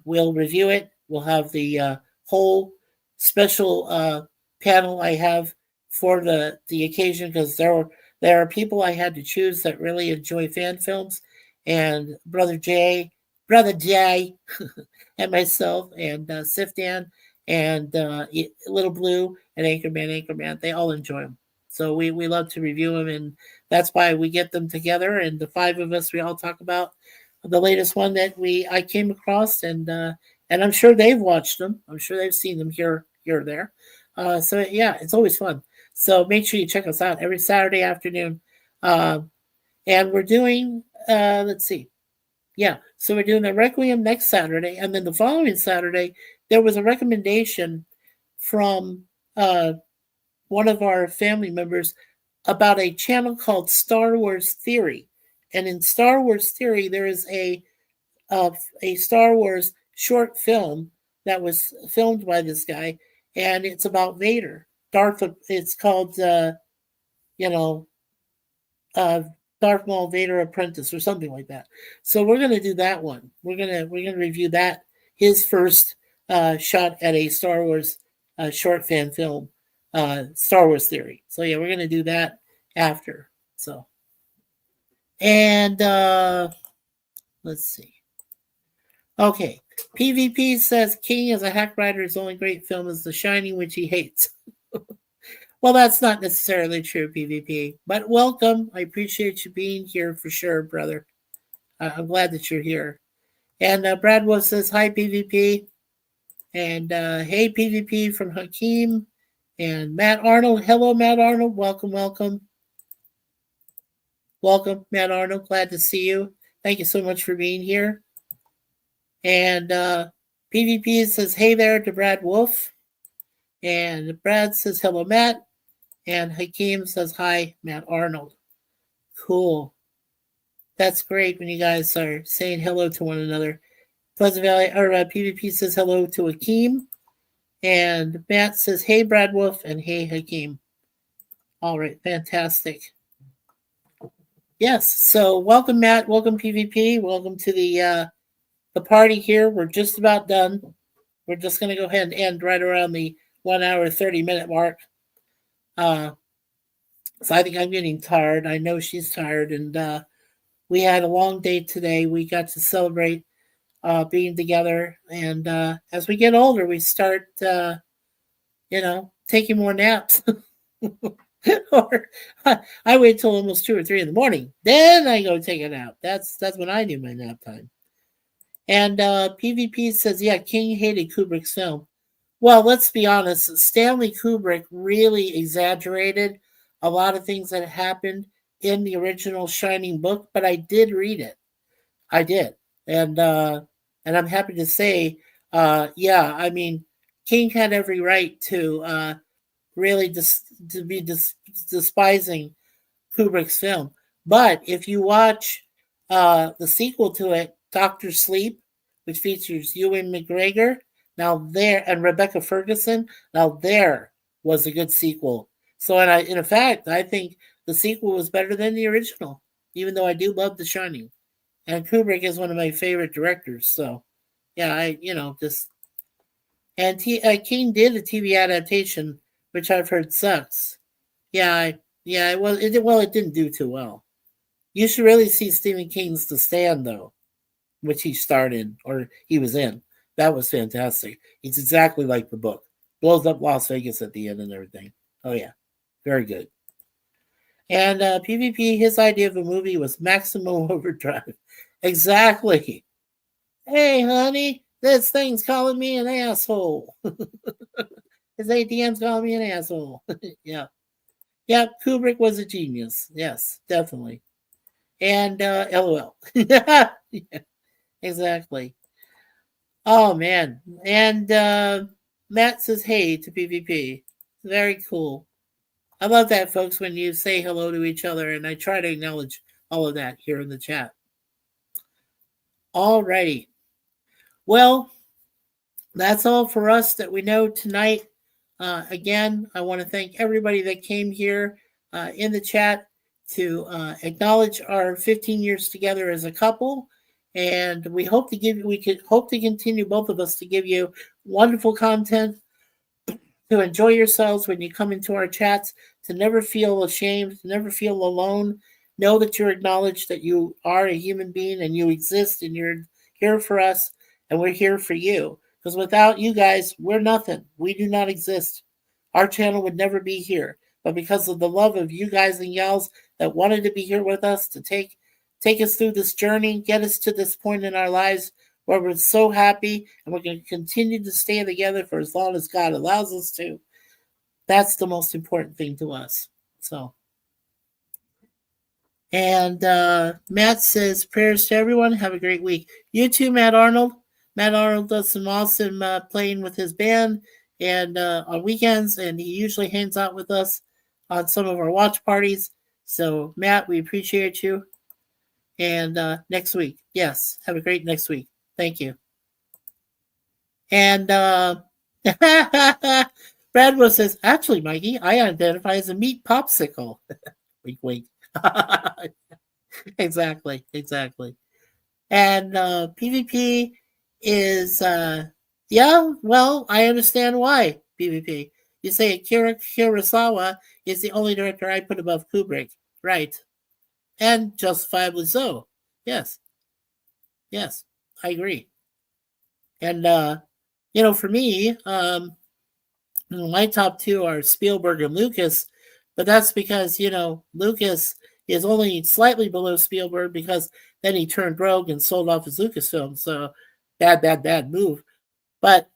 we'll review it. We'll have the whole special panel I have for the occasion because there are people I had to choose that really enjoy fan films, and Brother Jay, and myself and Sifdan and Little Blue and Anchorman, they all enjoy them. So we love to review them, and that's why we get them together. And the 5 of us, we all talk about the latest one that I came across, and I'm sure they've watched them. I'm sure they've seen them here or there. So yeah, it's always fun. So make sure you check us out every Saturday afternoon. And we're doing, let's see. Yeah, so we're doing the Requiem next Saturday, and then the following Saturday, there was a recommendation from one of our family members about a channel called Star Wars Theory. And in Star Wars Theory, there is a Star Wars short film that was filmed by this guy, and it's about Vader. It's called, Darth Maul Vader Apprentice or something like that. So we're going to do that one. We're gonna review that, his first shot at a Star Wars short fan film, Star Wars Theory. So yeah, we're going to do that after. So, and let's see. Okay, PvP says King as a hack writer, his only great film is The Shining, which he hates. Well, that's not necessarily true, PvP. But welcome. I appreciate you being here for sure, brother. I'm glad that you're here. And Brad Wolf says, hi, PvP. And hey, PvP from Hakeem. And Matt Arnold. Hello, Matt Arnold. Welcome, welcome. Welcome, Matt Arnold. Glad to see you. Thank you so much for being here. And PvP says, hey there to Brad Wolf. And Brad says, hello, Matt. And Hakeem says, hi, Matt Arnold. Cool. That's great when you guys are saying hello to one another. Pleasant Valley, or PvP says hello to Hakeem. And Matt says, hey, Brad Wolf, and hey, Hakeem. All right, fantastic. Yes, so welcome, Matt. Welcome, PvP. Welcome to the party here. We're just about done. We're just going to go ahead and end right around the 1 hour, 30-minute mark. So I think I'm getting tired. I know she's tired. And we had a long day today. We got to celebrate being together. And as we get older, we start, taking more naps. Or I wait till almost 2 or 3 in the morning. Then I go take a nap. That's when I do my nap time. And PvP says, yeah, King hated Kubrick's film. Well, let's be honest. Stanley Kubrick really exaggerated a lot of things that happened in the original Shining book, but I did read it. I did. And I'm happy to say, yeah, I mean, King had every right to really despising Kubrick's film. But if you watch the sequel to it, Dr. Sleep, which features Ewan McGregor, now there, and Rebecca Ferguson, now there was a good sequel. So, in fact, I think the sequel was better than the original, even though I do love The Shining. And Kubrick is one of my favorite directors. So, yeah, And King did a TV adaptation, which I've heard sucks. Yeah, it didn't do too well. You should really see Stephen King's The Stand, though, which he starred in, or he was in. That was fantastic. It's exactly like the book. Blows up Las Vegas at the end and everything. Oh, yeah. Very good. And PvP, his idea of a movie was Maximum Overdrive. Exactly. Hey, honey, this thing's calling me an asshole. His ATM's calling me an asshole. Yeah. Yeah, Kubrick was a genius. Yes, definitely. And LOL. Yeah, exactly. Oh, man. And Matt says, hey to PvP. Very cool. I love that, folks, when you say hello to each other, and I try to acknowledge all of that here in the chat. All righty. Well, that's all for us that we know tonight. Again, I want to thank everybody that came here in the chat to acknowledge our 15 years together as a couple. And we hope to continue, both of us, to give you wonderful content, to enjoy yourselves when you come into our chats, to never feel ashamed, to never feel alone. Know that you're acknowledged, that you are a human being and you exist and you're here for us and we're here for you. Because without you guys, we're nothing. We do not exist. Our channel would never be here. But because of the love of you guys and gals that wanted to be here with us to take us through this journey, get us to this point in our lives where we're so happy and we're going to continue to stay together for as long as God allows us to. That's the most important thing to us. So, and Matt says, prayers to everyone. Have a great week. You too, Matt Arnold. Matt Arnold does some awesome playing with his band and on weekends, and he usually hangs out with us on some of our watch parties. So, Matt, we appreciate you. And next week, yes, have a great next week. Thank you. And Bradwell says, actually, Mikey, I identify as a meat popsicle. Wink, wink. Exactly. And PvP is, yeah, well, I understand why, PvP. You say Akira Kurosawa is the only director I put above Kubrick. Right. And justifiably so. Yes, I agree. And, for me, My top two are Spielberg and Lucas, but that's because, Lucas is only slightly below Spielberg because then he turned rogue and sold off his Lucasfilm. So bad move. But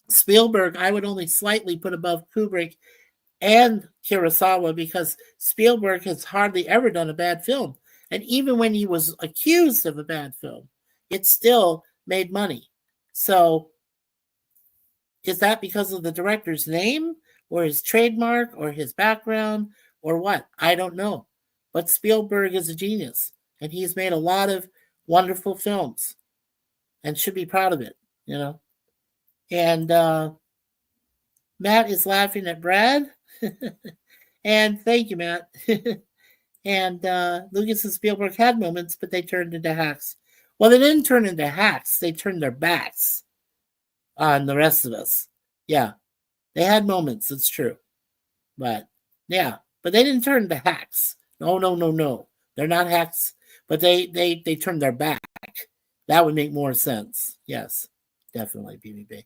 Spielberg, I would only slightly put above Kubrick and Kurosawa because Spielberg has hardly ever done a bad film. And even when he was accused of a bad film, it still made money. So is that because of the director's name or his trademark or his background or what? I don't know. But Spielberg is a genius and he's made a lot of wonderful films and should be proud of it, And Matt is laughing at Brad. And thank you, Matt. And Lucas and Spielberg had moments, but they turned into hacks. Well, they didn't turn into hacks. They turned their backs on the rest of us. Yeah, they had moments. It's true. But they didn't turn into hacks. No. They're not hacks, but they turned their back. That would make more sense. Yes, definitely, BBB.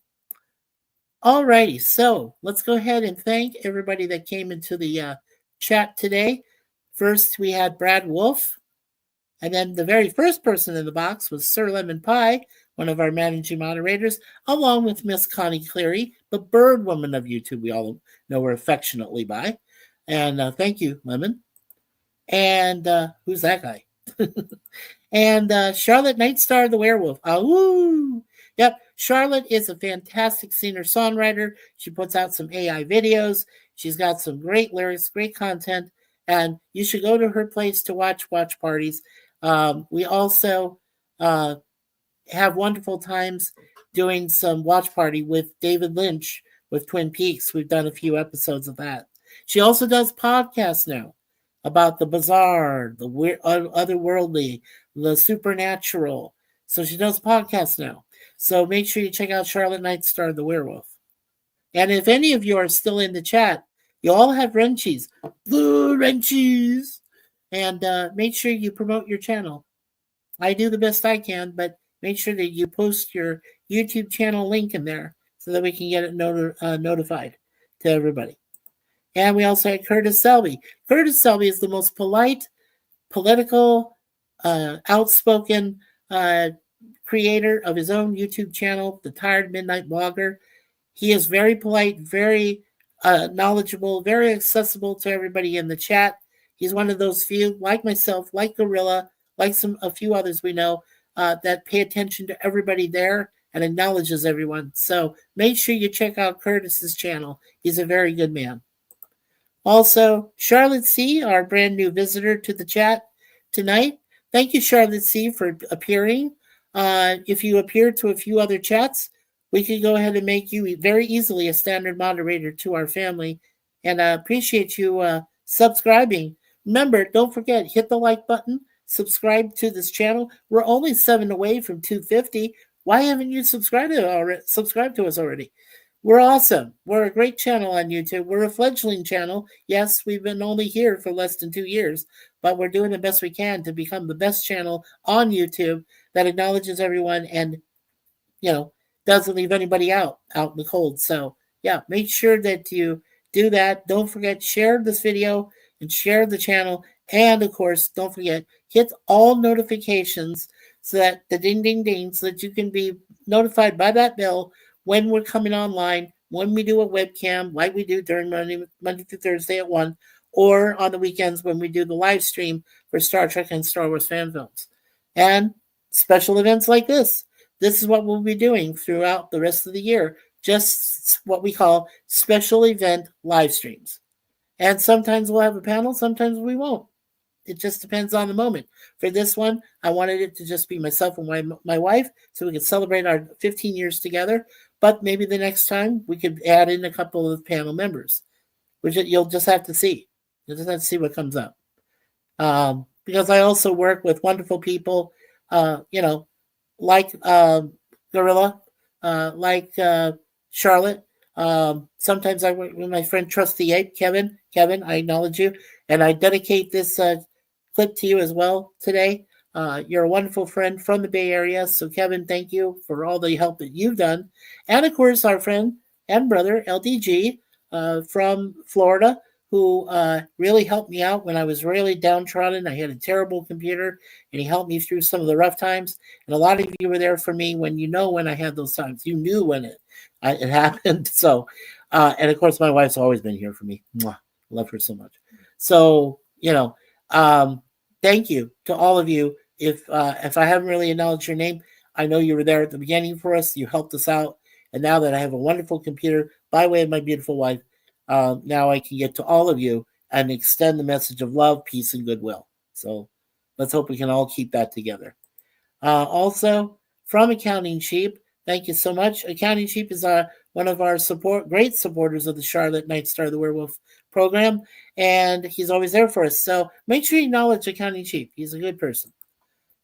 All righty, so let's go ahead and thank everybody that came into the chat today. First, we had Brad Wolf, and then the very first person in the box was Sir Lemon Pie, one of our managing moderators, along with Miss Connie Cleary, the bird woman of YouTube we all know her affectionately by. And thank you, Lemon. And who's that guy? And Charlotte Nightstar, the werewolf. Woo! Yep, Charlotte is a fantastic singer-songwriter. She puts out some AI videos. She's got some great lyrics, great content, and you should go to her place to watch parties. We also have wonderful times doing some watch party with David Lynch with Twin Peaks. We've done a few episodes of that. She also does podcasts now about the bizarre, the otherworldly, the supernatural. So she does podcasts now. So make sure you check out Charlotte Nightstar, the werewolf. And if any of you are still in the chat, you all have Wrenchies. Blue Wrenchies. And make sure you promote your channel. I do the best I can, but make sure that you post your YouTube channel link in there so that we can get it notified to everybody. And we also had Curtis Selby. Curtis Selby is the most polite, political, outspoken creator of his own YouTube channel, The Tired Midnight Blogger. He is very polite, very knowledgeable, very accessible to everybody in the chat. He's one of those few, like myself, like Gorilla, like a few others we know, that pay attention to everybody there and acknowledges everyone. So make sure you check out Curtis's channel. He's a very good man. Also, Charlotte C., our brand new visitor to the chat tonight. Thank you, Charlotte C., for appearing. If you appear to a few other chats, we can go ahead and make you very easily a standard moderator to our family. And I appreciate you subscribing. Remember, don't forget, hit the like button, subscribe to this channel. We're only 7 away from 250. Why haven't you subscribed to us already? We're awesome. We're a great channel on YouTube. We're a fledgling channel. Yes, we've been only here for less than 2 years, but we're doing the best we can to become the best channel on YouTube that acknowledges everyone and, doesn't leave anybody out in the cold. So, make sure that you do that. Don't forget, share this video and share the channel. And, of course, don't forget, hit all notifications so that the ding, ding, ding, so that you can be notified by that bell when we're coming online, when we do a webcam, like we do during Monday through Thursday at 1, or on the weekends when we do the live stream for Star Trek and Star Wars fan films. And special events like this. This is what we'll be doing throughout the rest of the year, just what we call special event live streams. And sometimes we'll have a panel, sometimes we won't. It just depends on the moment. For this one, I wanted it to just be myself and my wife so we could celebrate our 15 years together. But maybe the next time we could add in a couple of panel members, which you'll just have to see. You'll just have to see what comes up. Because I also work with wonderful people, like Gorilla, like Charlotte. Sometimes I work with my friend Trusty Ape, Kevin. Kevin, I acknowledge you. And I dedicate this clip to you as well today. You're a wonderful friend from the Bay Area. So, Kevin, thank you for all the help that you've done. And, of course, our friend and brother, LDG, from Florida, who really helped me out when I was really downtrodden. I had a terrible computer, and he helped me through some of the rough times. And a lot of you were there for me when I had those times. You knew when it happened. So, and of course, my wife's always been here for me. Mwah. Love her so much. So, thank you to all of you. If I haven't really acknowledged your name, I know you were there at the beginning for us. You helped us out. And now that I have a wonderful computer, by way of my beautiful wife, now I can get to all of you and extend the message of love, peace, and goodwill. So let's hope we can all keep that together. Also, from Accounting Sheep, thank you so much. Accounting Sheep is one of our great supporters of the Charlotte Night Star the Werewolf program, and he's always there for us. So make sure you acknowledge Accounting Sheep. He's a good person.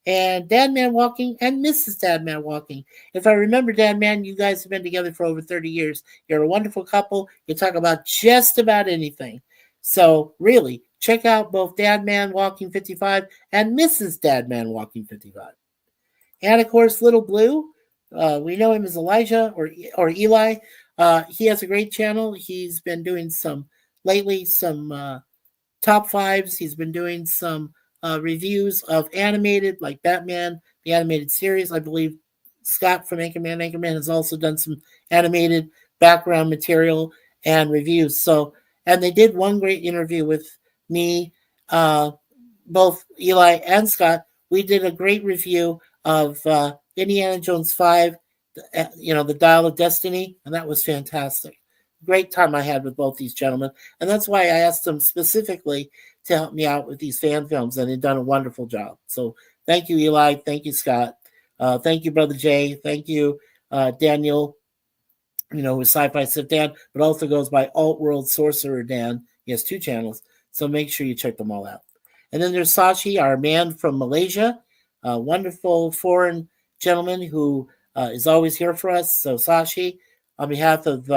And Dad Man Walking and Mrs. Dad Man Walking. If I remember, Dad Man, you guys have been together for over 30 years. You're a wonderful couple. You talk about just about anything. So really, check out both Dad Man Walking 55 and Mrs. Dad Man Walking 55. And of course, Little Blue. We know him as Elijah or Eli. He has a great channel. He's been doing some top fives. He's been doing some reviews of animated, like Batman, the animated series. I believe Scott from Anchorman has also done some animated background material and reviews. So, and they did one great interview with me, both Eli and Scott. We did a great review of Indiana Jones 5, the Dial of Destiny, and that was fantastic. Great time I had with both these gentlemen, and that's why I asked them specifically to help me out with these fan films, and they've done a wonderful job. So thank you, Eli. Thank you, Scott. Thank you, Brother Jay. Thank you, Daniel, with Sci-Fi Sif Dan, but also goes by Alt World Sorcerer Dan. He has 2 channels, so make sure you check them all out. And then there's Sachi, our man from Malaysia, a wonderful foreign gentleman who is always here for us. So Sachi, on behalf of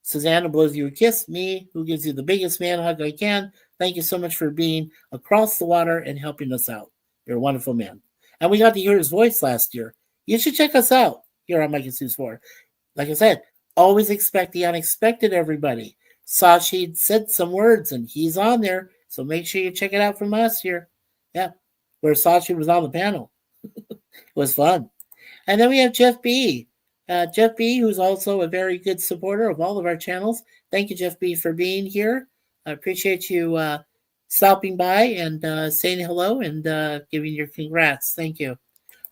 Susanna blows you a kiss, me, who gives you the biggest man hug I can. Thank you so much for being across the water and helping us out. You're a wonderful man. And we got to hear his voice last year. You should check us out here on MikeySuzeFour. Like I said, always expect the unexpected, everybody. Sashi said some words, and he's on there. So make sure you check it out from last year. Yeah, where Sashi was on the panel. It was fun. And then we have Jeff B. Jeff B., who's also a very good supporter of all of our channels. Thank you, Jeff B., for being here. I appreciate you stopping by and saying hello and giving your congrats. Thank you.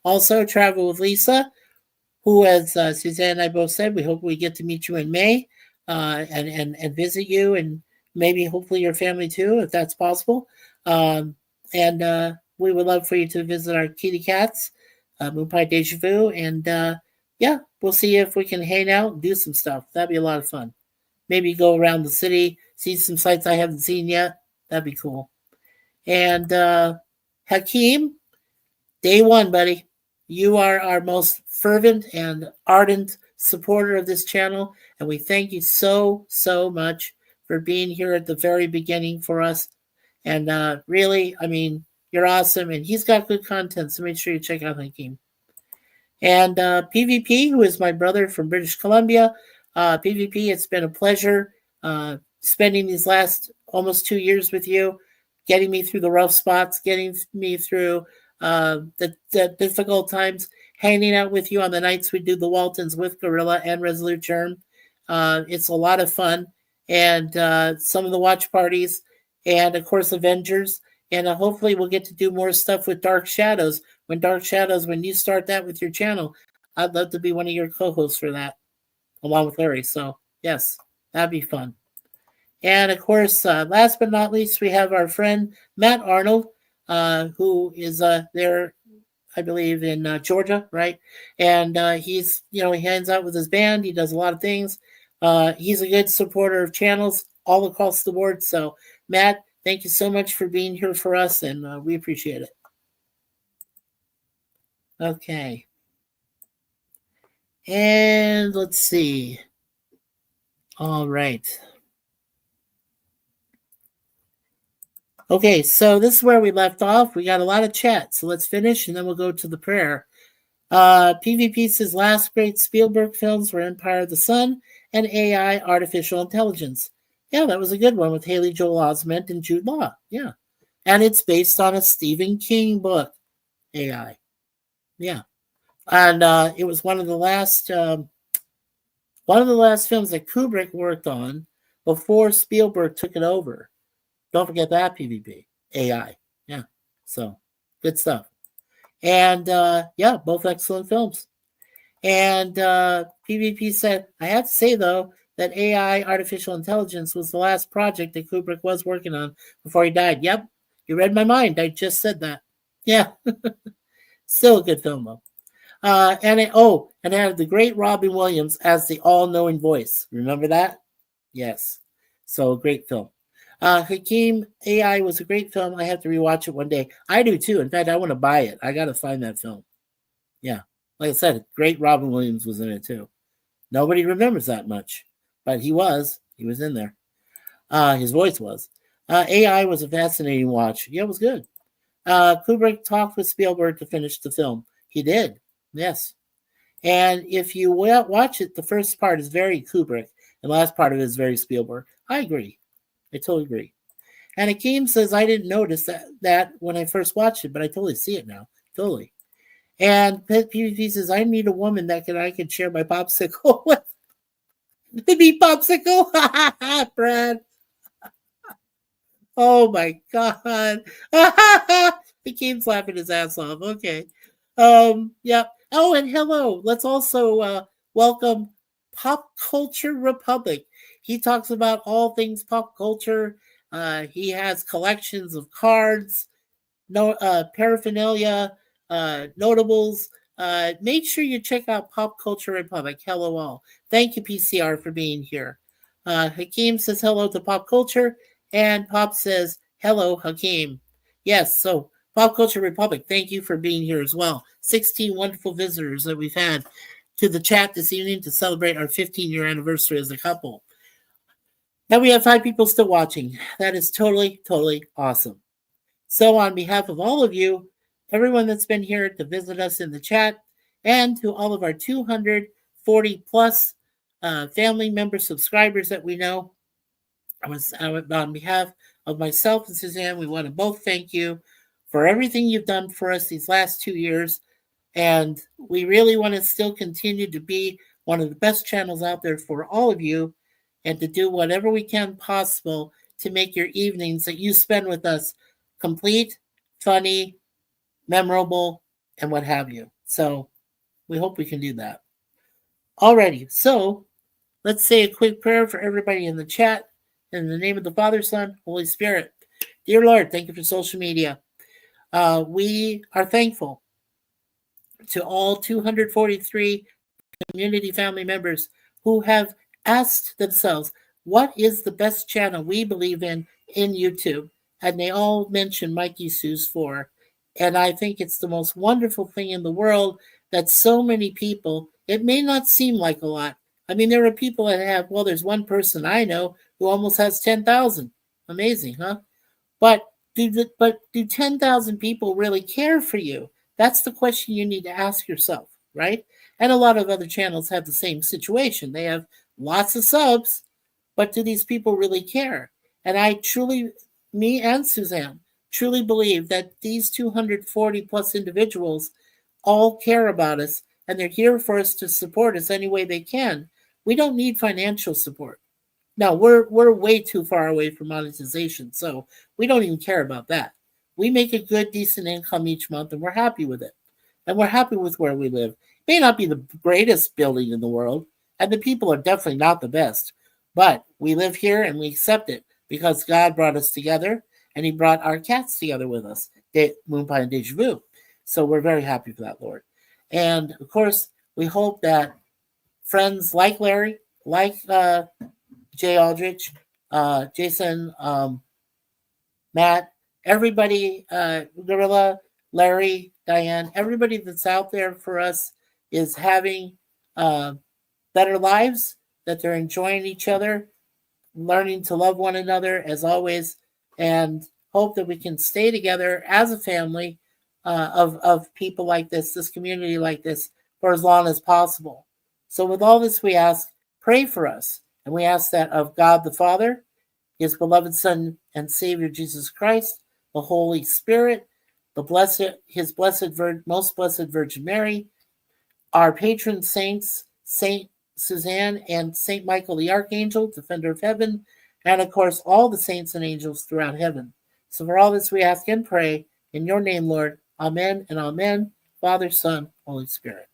Also, Travel with Lisa, who, as Suzanne and I both said, we hope we get to meet you in May and visit you, and maybe hopefully your family too, if that's possible. And we would love for you to visit our kitty cats, Moon Pie Deja Vu, and yeah, we'll see if we can hang out and do some stuff. That'd be a lot of fun. Maybe go around the city, see some sites I haven't seen yet. That'd be cool. And Hakeem, day one, buddy. You are our most fervent and ardent supporter of this channel, and we thank you so, so much for being here at the very beginning for us. And really, I mean, you're awesome, and he's got good content, so make sure you check out Hakeem. And PvP, who is my brother from British Columbia. PvP, it's been a pleasure spending these last almost 2 years with you, getting me through the rough spots, getting me through the difficult times, hanging out with you on the nights we do the Waltons with Gorilla and Resolute Germ. It's a lot of fun. And some of the watch parties, and of course Avengers. And hopefully we'll get to do more stuff with Dark Shadows. When you start that with your channel, I'd love to be one of your co-hosts for that, along with Larry. So, yes, that'd be fun. And, of course, last but not least, we have our friend Matt Arnold, who is there, I believe, in Georgia, right? And he's, he hangs out with his band. He does a lot of things. He's a good supporter of channels all across the board. So, Matt, thank you so much for being here for us, and we appreciate it. Okay. And let's see. All right. Okay, so this is where we left off. We got a lot of chat, so let's finish, and then we'll go to the prayer. PvP says last great Spielberg films were Empire of the Sun and AI, artificial intelligence. Yeah, that was a good one with Haley Joel Osment and Jude Law. Yeah. And it's based on a Stephen King book, AI. Yeah. And it was one of the last films that Kubrick worked on before Spielberg took it over. Don't forget that, PvP. AI. Yeah. So good stuff. And yeah, both excellent films. And PvP said, I have to say, though, that AI, artificial intelligence, was the last project that Kubrick was working on before he died. Yep, you read my mind. I just said that. Yeah, still a good film, though. And it had the great Robin Williams as the all-knowing voice. Remember that? Yes. So, great film. Hakeem AI was a great film. I have to rewatch it one day. I do, too. In fact, I want to buy it. I got to find that film. Yeah. Like I said, great Robin Williams was in it too. Nobody remembers that much, but he was in there. His voice was. AI was a fascinating watch. Yeah, it was good. Kubrick talked with Spielberg to finish the film. He did, yes. And if you watch it, the first part is very Kubrick, and the last part of it is very Spielberg. I agree. I totally agree. And Akeem says, I didn't notice that when I first watched it, but I totally see it now. Totally. And PvP says, I need a woman that I can share my popsicle with. The popsicle? Brad. Oh my God. He keeps laughing his ass off. Okay. Yeah. Oh, and hello. Let's also welcome Pop Culture Republic. He talks about all things pop culture. He has collections of cards, paraphernalia, notables. Make sure you check out Pop Culture Republic. Hello all. Thank you, PCR, for being here. Hakeem says hello to Pop Culture, and Pop says hello, Hakeem. Yes, so Pop Culture Republic, thank you for being here as well. 16 wonderful visitors that we've had to the chat this evening to celebrate our 15-year anniversary as a couple. And we have 5 people still watching. That is totally, totally awesome. So on behalf of all of you, everyone that's been here to visit us in the chat, and to all of our 240 plus family member subscribers that we know, on behalf of myself and Suzanne, we want to both thank you for everything you've done for us these last 2 years. And we really want to still continue to be one of the best channels out there for all of you, and to do whatever we can possible to make your evenings that you spend with us complete, funny, memorable, and what have you. So we hope we can do that. Alrighty, so let's say a quick prayer for everybody in the chat. In the name of the Father, Son, Holy Spirit. Dear Lord, thank you for social media. We are thankful to all 243 community family members who have asked themselves, what is the best channel we believe in YouTube? And they all mention MikeySuzeFour. And I think it's the most wonderful thing in the world that so many people, it may not seem like a lot. I mean, there are people that have, there's one person I know who almost has 10,000. Amazing, huh? But do 10,000 people really care for you? That's the question you need to ask yourself, right? And a lot of other channels have the same situation. They have lots of subs, but do these people really care? And I truly, me and Suzanne, truly believe that these 240 plus individuals all care about us, and they're here for us to support us any way they can. We don't need financial support. Now, we're way too far away from monetization, so we don't even care about that. We make a good, decent income each month, and we're happy with it. And we're happy with where we live. It may not be the greatest building in the world, and the people are definitely not the best, but we live here and we accept it because God brought us together, and he brought our cats together with us, Moonpie and Deja Vu. So we're very happy for that, Lord. And, of course, we hope that friends like Larry, like Jay Aldrich, Jason, Matt, everybody, Gorilla, Larry, Diane, everybody that's out there for us is having better lives, that they're enjoying each other, learning to love one another as always, and hope that we can stay together as a family of people like this community like this, for as long as possible. So with all this, we ask pray for us. And we ask that of God the Father, his beloved Son and Savior Jesus Christ, the Holy Spirit, his most blessed Virgin Mary, our patron saints, Saint Suzanne and Saint Michael the Archangel, defender of heaven, and of course all the saints and angels throughout heaven. So for all this we ask and pray in your name, Lord. Amen and amen. Father, Son, Holy Spirit.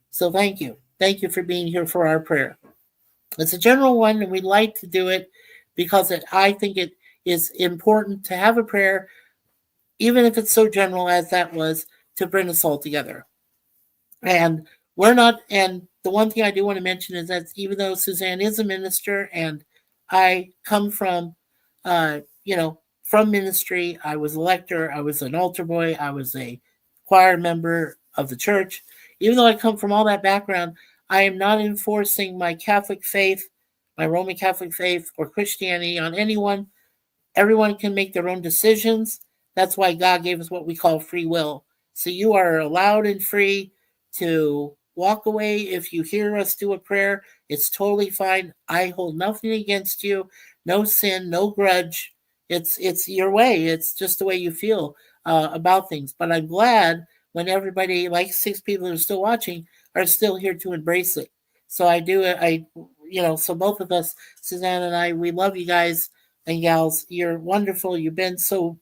So thank you. Thank you for being here for our prayer. It's a general one, and we like to do it because I think it is important to have a prayer, even if it's so general as that was, to bring us all together. And the one thing I do want to mention is that even though Suzanne is a minister and I come from, from ministry, I was a lector, I was an altar boy, I was a choir member of the church. Even though I come from all that background, I am not enforcing my Catholic faith, my Roman Catholic faith, or Christianity on anyone. Everyone can make their own decisions. That's why God gave us what we call free will. So you are allowed and free to walk away if you hear us do a prayer. It's totally fine. I hold nothing against you. No sin, no grudge. It's your way. It's just the way you feel about things. But I'm glad when everybody, like 6 people who are still watching, are still here to embrace it. So so both of us, Suzanne and I, we love you guys and gals. You're wonderful. You've been so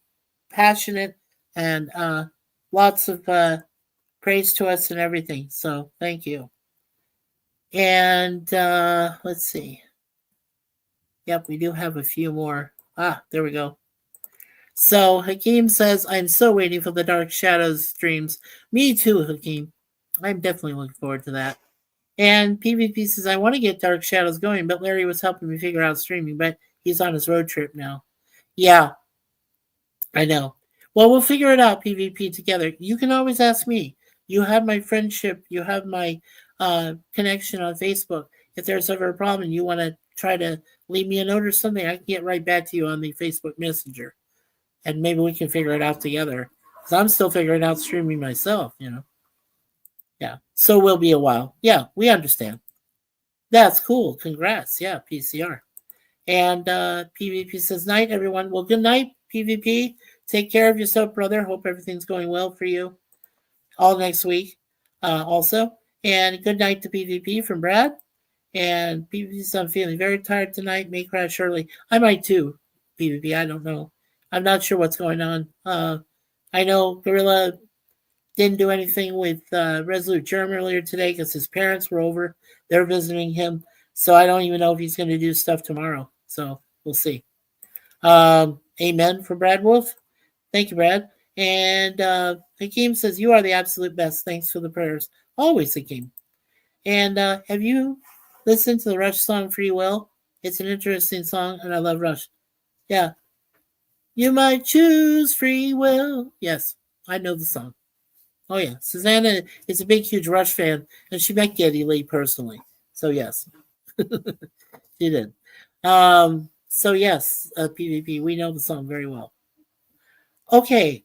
passionate and lots of praise to us and everything. So thank you. And let's see. Yep, we do have a few more. There we go. So Hakeem says, I'm so waiting for the Dark Shadows streams. Me too, Hakeem. I'm definitely looking forward to that. And PvP says, I want to get Dark Shadows going, but Larry was helping me figure out streaming, but he's on his road trip now. Yeah, I know. Well, we'll figure it out, PvP, together. You can always ask me. You have my friendship. You have my connection on Facebook. If there's ever a problem and you want to try to leave me a note or something, I can get right back to you on the Facebook Messenger. And maybe we can figure it out together. Because I'm still figuring out streaming myself, Yeah. So we'll be a while. Yeah, we understand. That's cool. Congrats. Yeah, PCR. And PvP says, night, everyone. Well, good night, PvP. Take care of yourself, brother. Hope everything's going well for you all next week also. And good night to PvP from Brad. And PvP says, I'm feeling very tired tonight. May crash early. I might too, PvP. I don't know. I'm not sure what's going on. I know Gorilla didn't do anything with Resolute Germ earlier today because his parents were over. They're visiting him. So I don't even know if he's going to do stuff tomorrow. So we'll see. Amen for Brad Wolf. Thank you, Brad. And Hakeem says, you are the absolute best. Thanks for the prayers. Always, Hakeem. And have you listened to the Rush song Free Will? It's an interesting song, and I love Rush. Yeah. You might choose free will. Yes, I know the song. Oh, yeah. Susanna is a big, huge Rush fan, and she met Geddy Lee personally. So, yes. She did. So, yes, PvP, we know the song very well. Okay.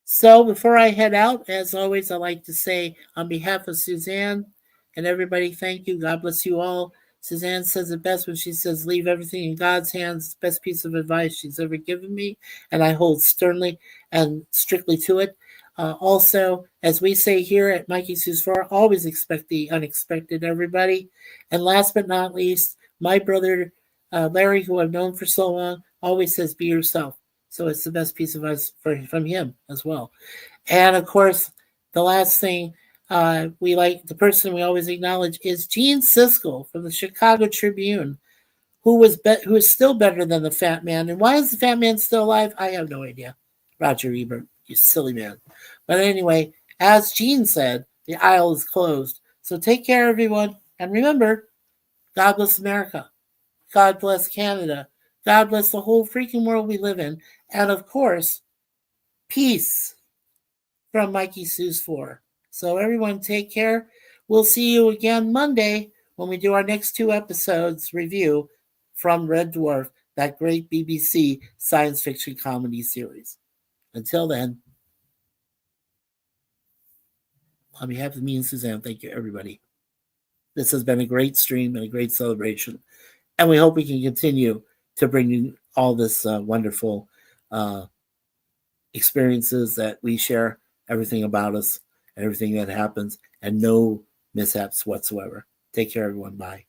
So, before I head out, as always, I like to say on behalf of Suzanne and everybody, thank you. God bless you all. Suzanne says it best when she says, leave everything in God's hands. It's the best piece of advice she's ever given me, and I hold sternly and strictly to it. Also, as we say here at MikeySuzeFour, always expect the unexpected, everybody. And last but not least, my brother Larry, who I've known for so long, always says, be yourself. So it's the best piece of advice from him as well. And of course, the last thing the person we always acknowledge is Gene Siskel from the Chicago Tribune, who is still better than the Fat Man. And why is the Fat Man still alive? I have no idea. Roger Ebert, you silly man. But anyway, as Gene said, the aisle is closed. So take care, everyone. And remember, God bless America. God bless Canada. God bless the whole freaking world we live in. And of course, peace from MikeySuzeFour. So everyone take care. We'll see you again Monday when we do our next 2 episodes review from Red Dwarf, that great BBC science fiction comedy series. Until then, on behalf of me and Suzanne, thank you, everybody. This has been a great stream and a great celebration. And we hope we can continue to bring you all this wonderful experiences that we share, everything about us, and everything that happens, and no mishaps whatsoever. Take care, everyone. Bye.